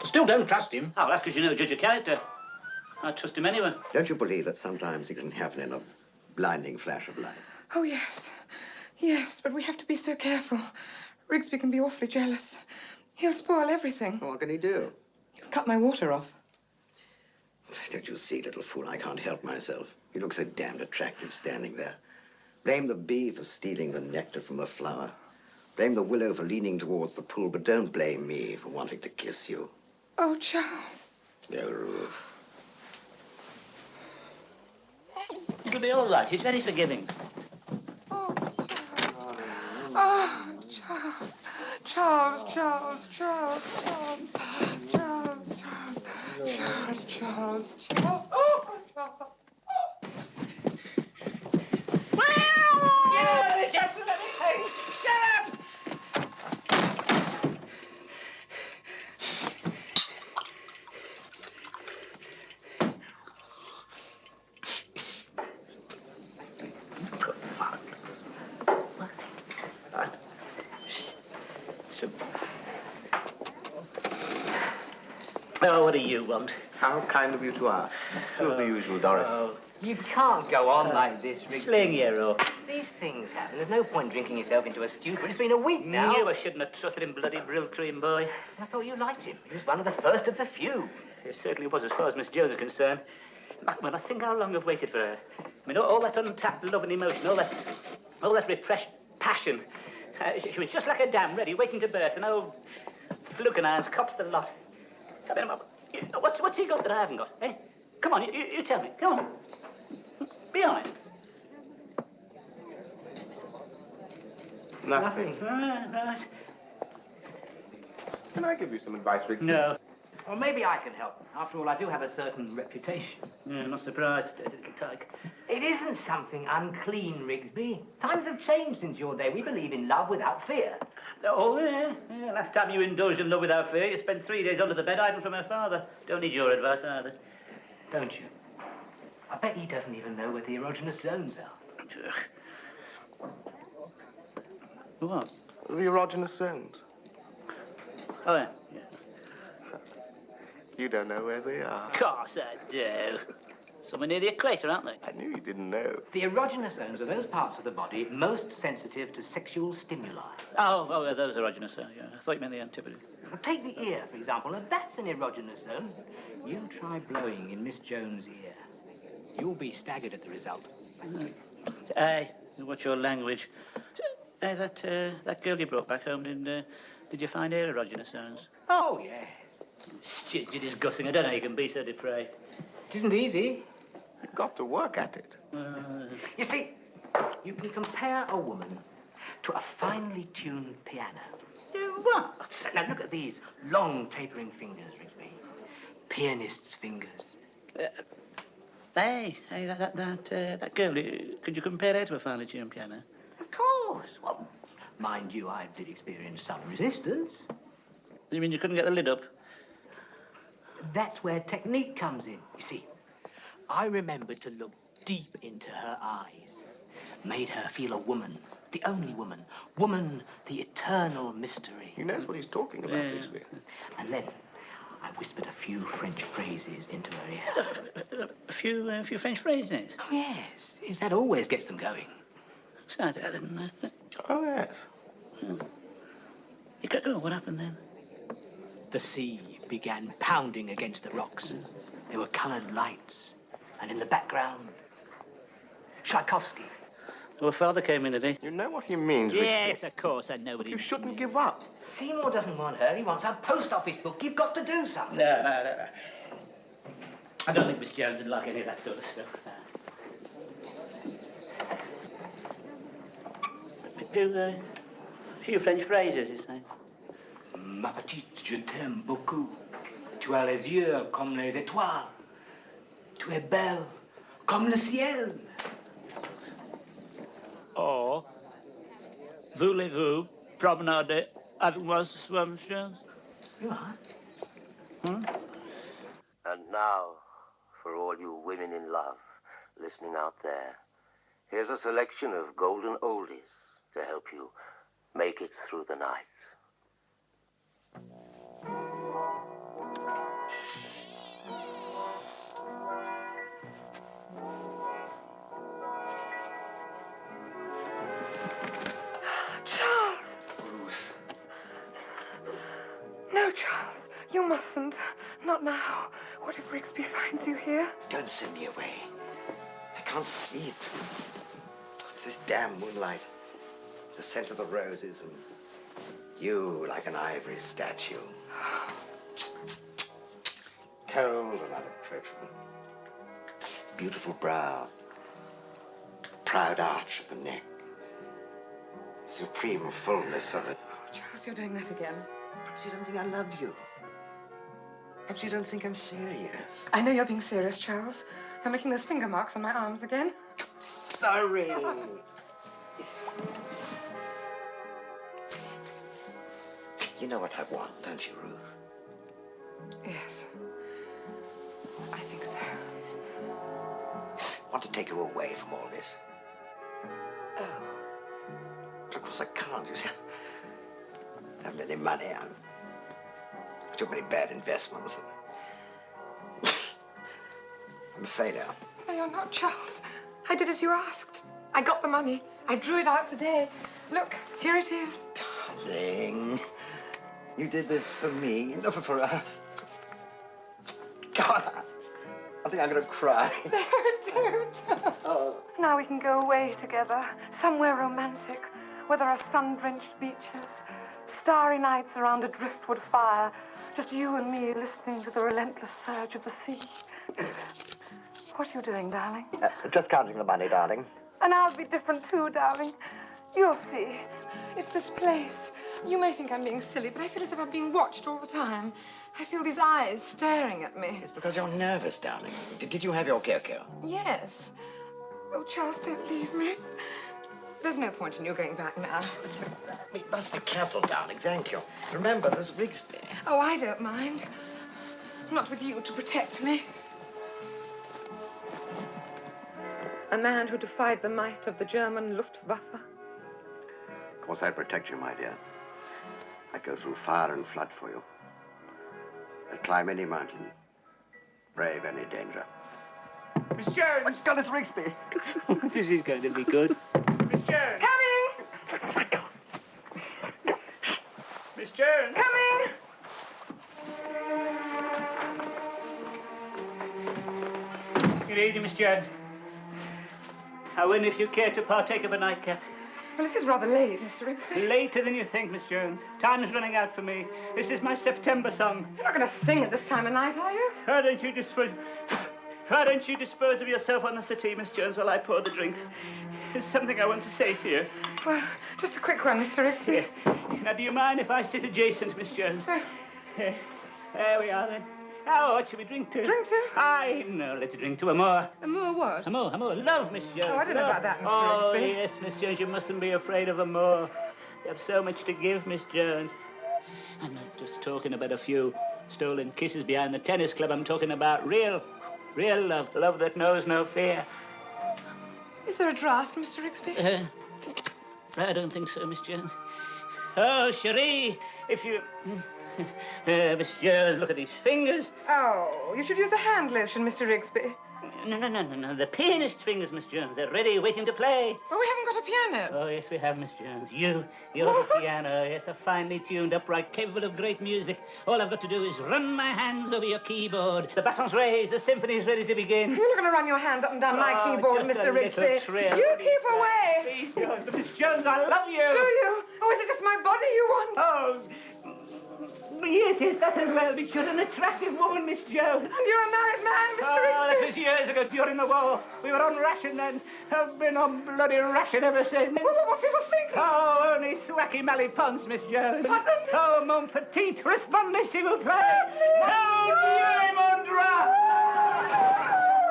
I still don't trust him. Oh, well, that's because you know judge of character. I'd trust him anyway. Don't you believe that sometimes it can happen in a blinding flash of light? Oh, yes. Yes, but we have to be so careful. Rigsby can be awfully jealous. He'll spoil everything. What can he do? He'll cut my water off. Don't you see, little fool, I can't help myself. You look so damned attractive standing there. Blame the bee for stealing the nectar from the flower. Blame the willow for leaning towards the pool, but don't blame me for wanting to kiss you. Oh, Charles. Oh, Ruth. It'll be all right. He's very forgiving. Oh, Charles. Oh, Charles. Charles, Charles, Charles, Charles, Charles, Charles, Charles, Charles, Charles. Oh, Charles. Oh, what do you want? How kind of you to ask. Two of the usual, Doris. Oh, you can't go on like this, Rigsby. Sling your rope. These things happen. There's no point drinking yourself into a stupor. It's been a week now. You shouldn't have trusted him, bloody Brill Cream boy. I thought you liked him. He was one of the first of the few. It certainly was, as far as Miss Jones is concerned. When I think how long I've waited for her. I mean, all that untapped love and emotion, all that repressed passion. She was just like a dam ready, waiting to burst, and old Flukenirons cops the lot. I mean, what's he got that I haven't got, eh? Come on, you tell me, come on. Be honest. Nothing. Right. Can I give you some advice, Rigsby? No. Well, maybe I can help. After all, I do have a certain reputation. Yeah, not surprised, little tyke. It isn't something unclean, Rigsby. Times have changed since your day. We believe in love without fear. Oh, yeah. Last time you indulged in love without fear, you spent 3 days under the bed hiding from her father. Don't need your advice either. Don't you? I bet he doesn't even know where the erogenous zones are. What? The erogenous zones. Oh, yeah. You don't know where they are. Of course I do. Somewhere near the equator, aren't they? I knew you didn't know. The erogenous zones are those parts of the body most sensitive to sexual stimuli. Oh, yeah, those erogenous, yeah. I thought you meant the antipodes. Well, take the ear, for example. Now, that's an erogenous zone. You try blowing in Miss Jones' ear. You'll be staggered at the result. Hey, what's your language? Hey, that girl you brought back home, did you find her erogenous zones? Oh, yeah. You're disgusting. I don't know how you can be so depraved. It isn't easy. You've got to work at it. You see, you can compare a woman to a finely tuned piano. What? Now, look at these long, tapering fingers, Rigsby. Pianist's fingers. Hey, that girl, could you compare her to a finely tuned piano? Of course. Well, mind you, I did experience some resistance. You mean you couldn't get the lid up? That's where technique comes in. You see, I remembered to look deep into her eyes. Made her feel a woman. The only woman. Woman, the eternal mystery. He knows what he's talking about, Rigsby. And then I whispered a few French phrases into her ear. A few French phrases? Oh, yes. Yes, that always gets them going. I didn't know. Oh, yes. You go, what happened then? The sea began pounding against the rocks. There were coloured lights. And in the background, Tchaikovsky. Well, father came in today. You know what he means, Rigsby. Yes, of course, I know what You shouldn't give up. Seymour doesn't want her. He wants our post office book. You've got to do something. No. I don't think Miss Jones would like any of that sort of stuff. A few French phrases, you say? Ma petite, je t'aime beaucoup. Tu as les yeux comme les étoiles. Tu es belle comme le ciel. Or, voulez-vous promenader avec moi ce soir, Miss Jones? You are? And now, for all you women in love listening out there, here's a selection of golden oldies to help you make it through the night. Charles! Ruth. No, Charles, you mustn't. Not now. What if Rigsby finds you here? Don't send me away. I can't sleep. It's this damn moonlight. The scent of the roses and you like an ivory statue. Cold and unapproachable. Beautiful brow. Proud arch of the neck. Supreme fullness of it. Oh, Charles, you're doing that again. Perhaps you don't think I love you. Perhaps you don't think I'm serious. I know you're being serious, Charles. You're making those finger marks on my arms again. Sorry. You know what I want, don't you, Ruth? Yes. I think so. I want to take you away from all this. Oh. But of course I can't, you see. I haven't any money. I took many bad investments. I'm a failure. No, you're not, Charles. I did as you asked. I got the money. I drew it out today. Look, here it is. Darling, you did this for me, not for us. God, I think I'm gonna cry. No, don't. Oh. Now we can go away together, somewhere romantic, where there are sun-drenched beaches, starry nights around a driftwood fire, just you and me listening to the relentless surge of the sea. What are you doing, darling? Just counting the money, darling. And I'll be different too, darling. You'll see. It's this place. You may think I'm being silly, but I feel as if I'm being watched all the time. I feel these eyes staring at me. It's because you're nervous, darling. Did you have your cocoa? Yes. Oh, Charles, don't leave me. There's no point in you going back now. We must be careful, darling. Thank you. Remember, there's Rigsby. Oh, I don't mind. Not with you to protect me. A man who defied the might of the German Luftwaffe. Of course, I'd protect you, my dear. I'd go through fire and flood for you. I'd climb any mountain, brave any danger. Miss Jones! My God, it's Rigsby! This is going to be good. Miss Jones! Coming! Miss Jones! Coming! Good evening, Miss Jones. I wonder if you care to partake of a nightcap. Well, this is rather late, Mr. Rigsby. Later than you think, Miss Jones. Time is running out for me. This is my September song. You're not going to sing at this time of night, are you? Why don't you dispose of yourself on the settee, Miss Jones, while I pour the drinks? There's something I want to say to you. Well, just a quick one, Mr. Rigsby. Yes. Now, do you mind if I sit adjacent, Miss Jones? There we are, then. Now, what should we drink to? Drink to? Aye, no, let's drink to Amour. Amour what? Amour. Love, Miss Jones. Oh, I don't know about that, Mr. Oh, Rigsby. yes, Miss Jones, you mustn't be afraid of Amour. You have so much to give, Miss Jones. I'm not just talking about a few stolen kisses behind the tennis club. I'm talking about real love. Love that knows no fear. Is there a draft, Mr. Rigsby? I don't think so, Miss Jones. Oh, Cherie, if you... Miss Jones, look at these fingers. Oh, you should use a hand lotion, Mr. Rigsby. No. The pianist's fingers, Miss Jones. They're ready, waiting to play. Well, we haven't got a piano. Oh, yes, we have, Miss Jones. You're the piano. Yes, a finely tuned upright, capable of great music. All I've got to do is run my hands over your keyboard. The baton's raised. The symphony's ready to begin. You're not going to run your hands up and down my keyboard, just Mr. a little Rigsby. trill. You keep away. Please, Jones. Miss Jones, I love you. Do you? Oh, is it just my body you want? Oh, yes, that as well. But you're an attractive woman, Miss Jones. And you're a married man, Mr. Oh, Rigsby. that was years ago, during the war. We were on ration then. I've been on bloody ration ever since. What people think? Oh, only swacky malipons, Miss Jones. Pardon? Oh, mon petit, respondez s'il vous plaît. Oh, Dieu, mon drap.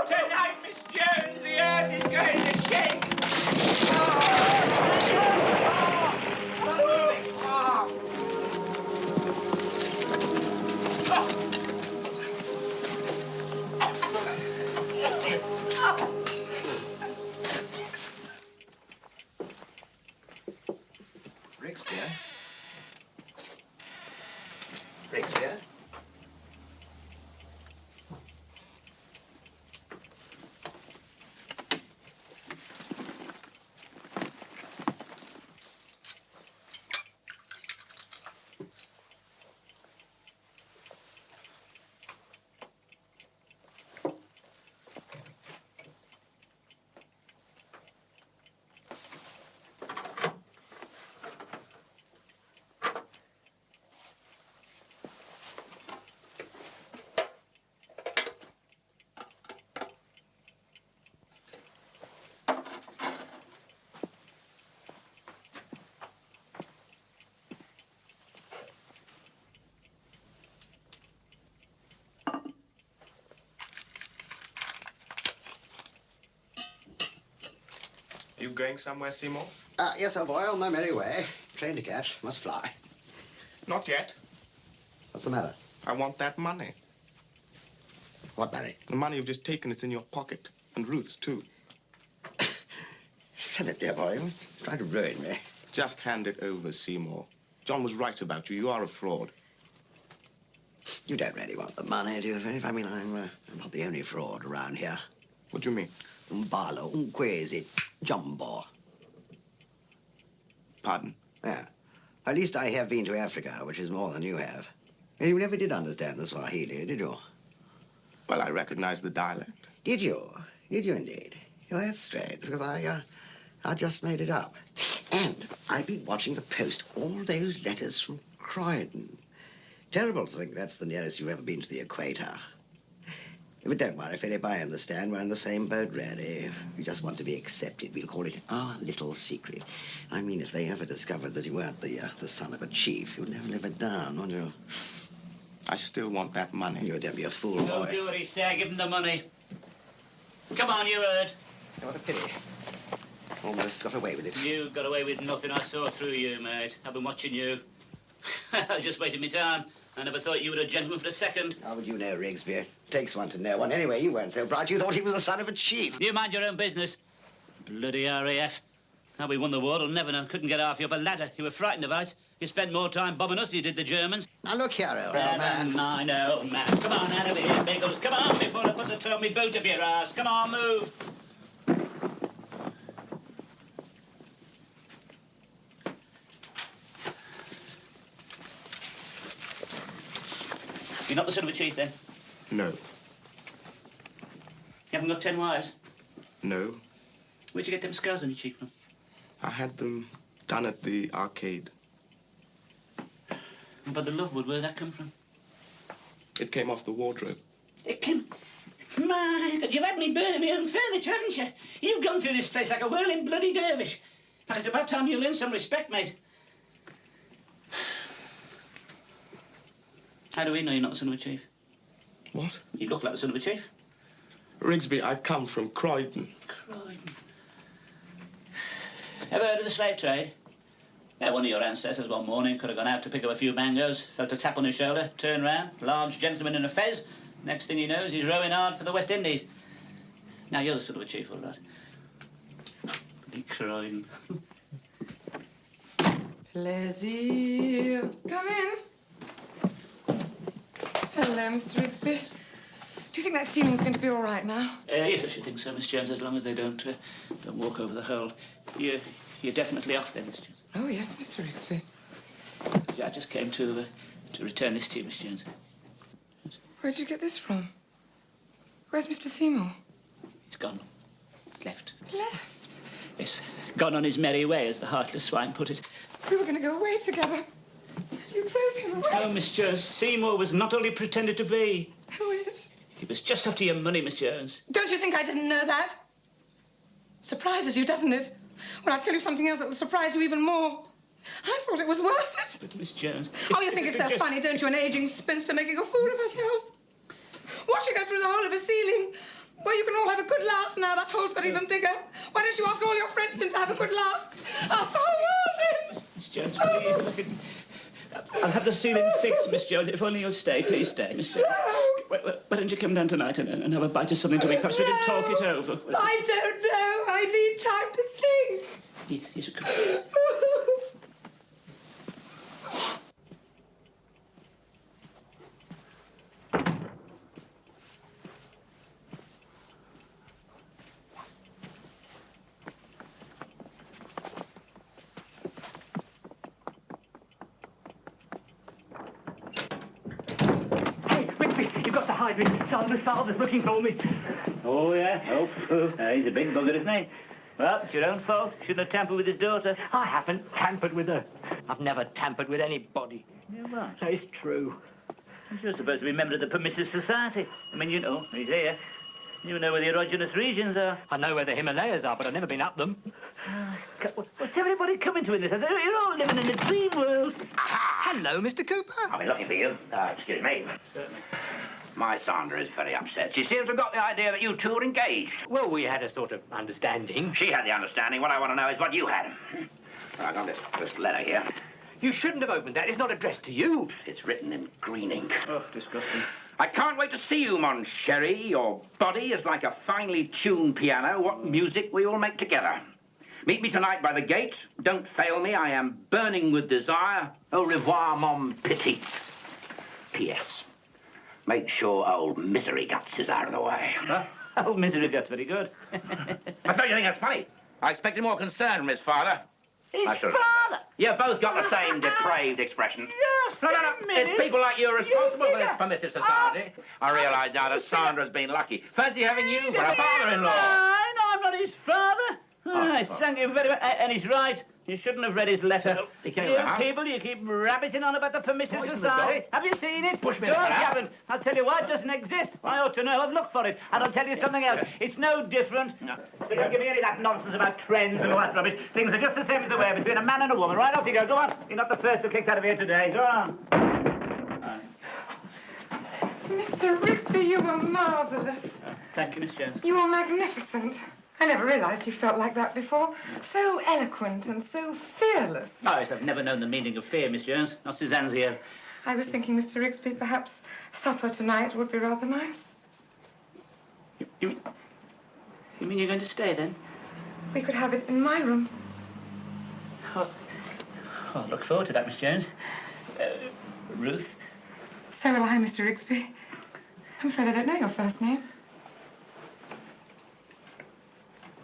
Tonight, Miss Jones, the earth is going to shake. Rigsby? You going somewhere, Seymour? Yes, old boy, on my merry way. Train to catch, must fly. Not yet. What's the matter? I want that money. What money? The money you've just taken, it's in your pocket. And Ruth's, too. Philip, dear boy, you're trying to ruin me. Just hand it over, Seymour. John was right about you. You are a fraud. You don't really want the money, do you, Philip? I mean, I'm not the only fraud around here. What do you mean? Barlow, quasi, jumbo. Pardon? Yeah. At least I have been to Africa, which is more than you have. And you never did understand the Swahili, did you? Well, I recognize the dialect. Did you? Did you indeed? Well, that's strange, because I just made it up. And I've been watching the post, all those letters from Croydon. Terrible to think that's the nearest you've ever been to the equator. But don't worry, Philip, I understand. We're in the same boat, really. We just want to be accepted. We'll call it our little secret. I mean, if they ever discovered that you weren't the son of a chief, you'd never live it down, would you? I still want that money. You don't be a fool, Don't boy. do what he said. Give him the money. Come on, you heard. What a pity. Almost got away with it. You got away with nothing. I saw through you, mate. I've been watching you. I was just wasting my time. I never thought you were a gentleman for a second. How would you know, Rigsby? Takes one to know one. Anyway, you weren't so bright. You thought he was the son of a chief. You mind your own business. Bloody RAF. How we won the war, I'll never know. Couldn't get half you up a ladder. You were frightened of heights. You spent more time bombing us than you did the Germans. Now, look here, old man. I know, man. Come on, out of here, Biggles. Come on, before I put the toe of me boot up your ass. Come on, move. You're not the son of a chief, then? No. You haven't got 10 wives? No. Where'd you get them scars on your cheek from? I had them done at the arcade. But the Lovewood, where'd that come from? It came off the wardrobe. It came... My God, you've had me burning my own furniture, haven't you? You've gone through this place like a whirling bloody dervish. Now, it's about time you learned some respect, mate. How do we know you're not the son of a chief? What? You look like the son of a chief. Rigsby, I come from Croydon. Croydon. Ever heard of the slave trade? Yeah, one of your ancestors one morning could have gone out to pick up a few mangoes, felt a tap on his shoulder, turned round, large gentleman in a fez. Next thing he knows, he's rowing hard for the West Indies. Now, you're the son of a chief, all right. Bloody Croydon. Plaisir. Come in. Hello, Mr. Rigsby. Do you think that ceiling's going to be all right now? Yes, I should think so, Miss Jones, as long as they don't walk over the hole. You're definitely off then, Miss Jones. Oh, yes, Mr. Rigsby. Yeah, I just came to return this to you, Miss Jones. Where did you get this from? Where's Mr. Seymour? He's gone. Left. Left? Yes, gone on his merry way, as the heartless swine put it. We were going to go away together. You drove him away. Oh, Miss Jones, Seymour was not all he pretended to be. Who is? He was just after your money, Miss Jones. Don't you think I didn't know that? Surprises you, doesn't it? When I tell you something else that'll surprise you even more. I thought it was worth it. But, Miss Jones... Oh, you think it's so funny, don't you? An aging spinster making a fool of herself. Watching her through the hole of a ceiling. Well, you can all have a good laugh now. That hole's got even bigger. Why don't you ask all your friends in to have a good laugh? Ask the whole world in. Miss Jones, please, look at... I'll have the ceiling fixed, Miss Jones. If only you'll stay. Please stay, Miss Jones. Why don't you come down tonight and have a bite of something to eat? Perhaps we can talk it over. I don't know. I need time to think. Yes, of course. Hide me. Sandra's father's looking for me. Oh, yeah? Oh, he's a big bugger, isn't he? Well, it's your own fault. Shouldn't have tampered with his daughter. I haven't tampered with her. I've never tampered with anybody. Yeah, what? So it's true. You're supposed to be a member of the Permissive Society. I mean, you know, he's here. You know where the erogenous regions are. I know where the Himalayas are, but I've never been up them. What's everybody coming to in this? You're all living in a dream world. Hello, Mr. Cooper. I'll be looking for you. Excuse me. Certainly. My Sandra is very upset. She seems to have got the idea that you two are engaged. Well, we had a sort of understanding. She had the understanding. What I want to know is what you had. I got this letter here. You shouldn't have opened that. It's not addressed to you. It's written in green ink. Oh, disgusting. I can't wait to see you, mon chéri. Your body is like a finely tuned piano. What music we will make together. Meet me tonight by the gate. Don't fail me. I am burning with desire. Au revoir, mon petit. P.S. Make sure old Misery Guts is out of the way. Old Misery Guts, very good. I suppose you think that's funny. I expected more concern from his father. His I should- father? You both got the same depraved expression. Just No. a minute. It's people like you are responsible You for this think permissive society. I realise now that Sandra's been lucky. Fancy having you for a father-in-law. No, I'm not his father. Thank you very much. And he's right. You shouldn't have read his letter. he came You out. people, you keep rabbiting on about the permissive society. Have you seen it? Push me Of in the course you crowd. haven't. I'll tell you why it doesn't exist. I ought to know. I've looked for it. And I'll tell you something else. It's no different. No. So don't give me any of that nonsense about trends and all that rubbish. Things are just the same as they were between a man and a woman. Right off you go. Go on. You're not the first who kicked out of here today. Go on. Mr. Rigsby, you were marvellous. Thank you, Miss Jones. You were magnificent. I never realised you felt like that before. So eloquent and so fearless. Oh, yes, I've never known the meaning of fear, Miss Jones. Not since Anzio. I was thinking, Mr. Rigsby, perhaps supper tonight would be rather nice. You mean you're going to stay then? We could have it in my room. Oh, I look forward to that, Miss Jones. Ruth? So will I, Mr. Rigsby. I'm afraid I don't know your first name.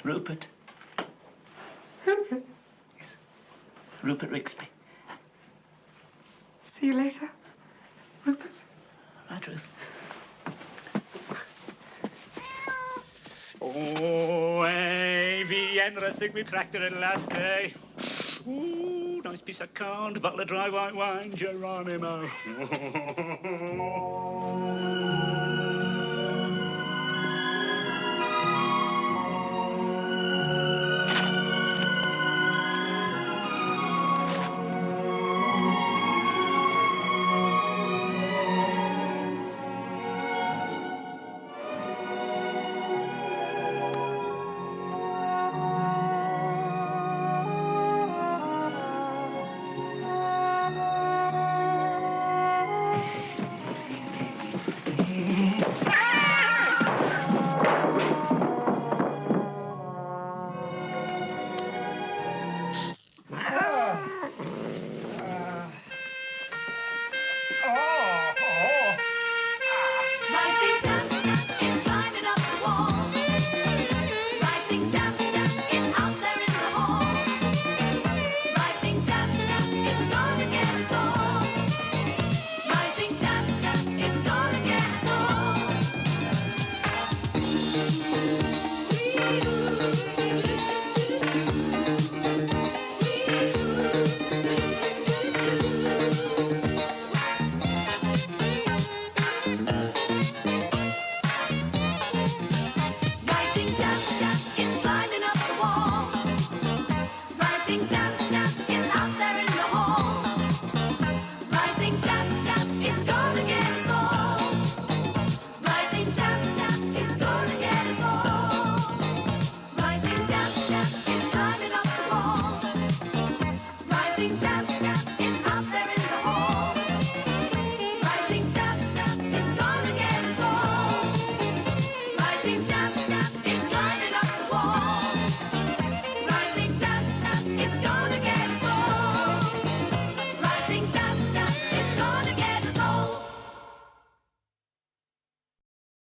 Rupert. Rupert. Rupert Rigsby. See you later, Rupert. Right, Ruth. Oh, Vienna, I think we cracked it at last day. Ooh, nice piece of corn, bottle of dry white wine, Geronimo.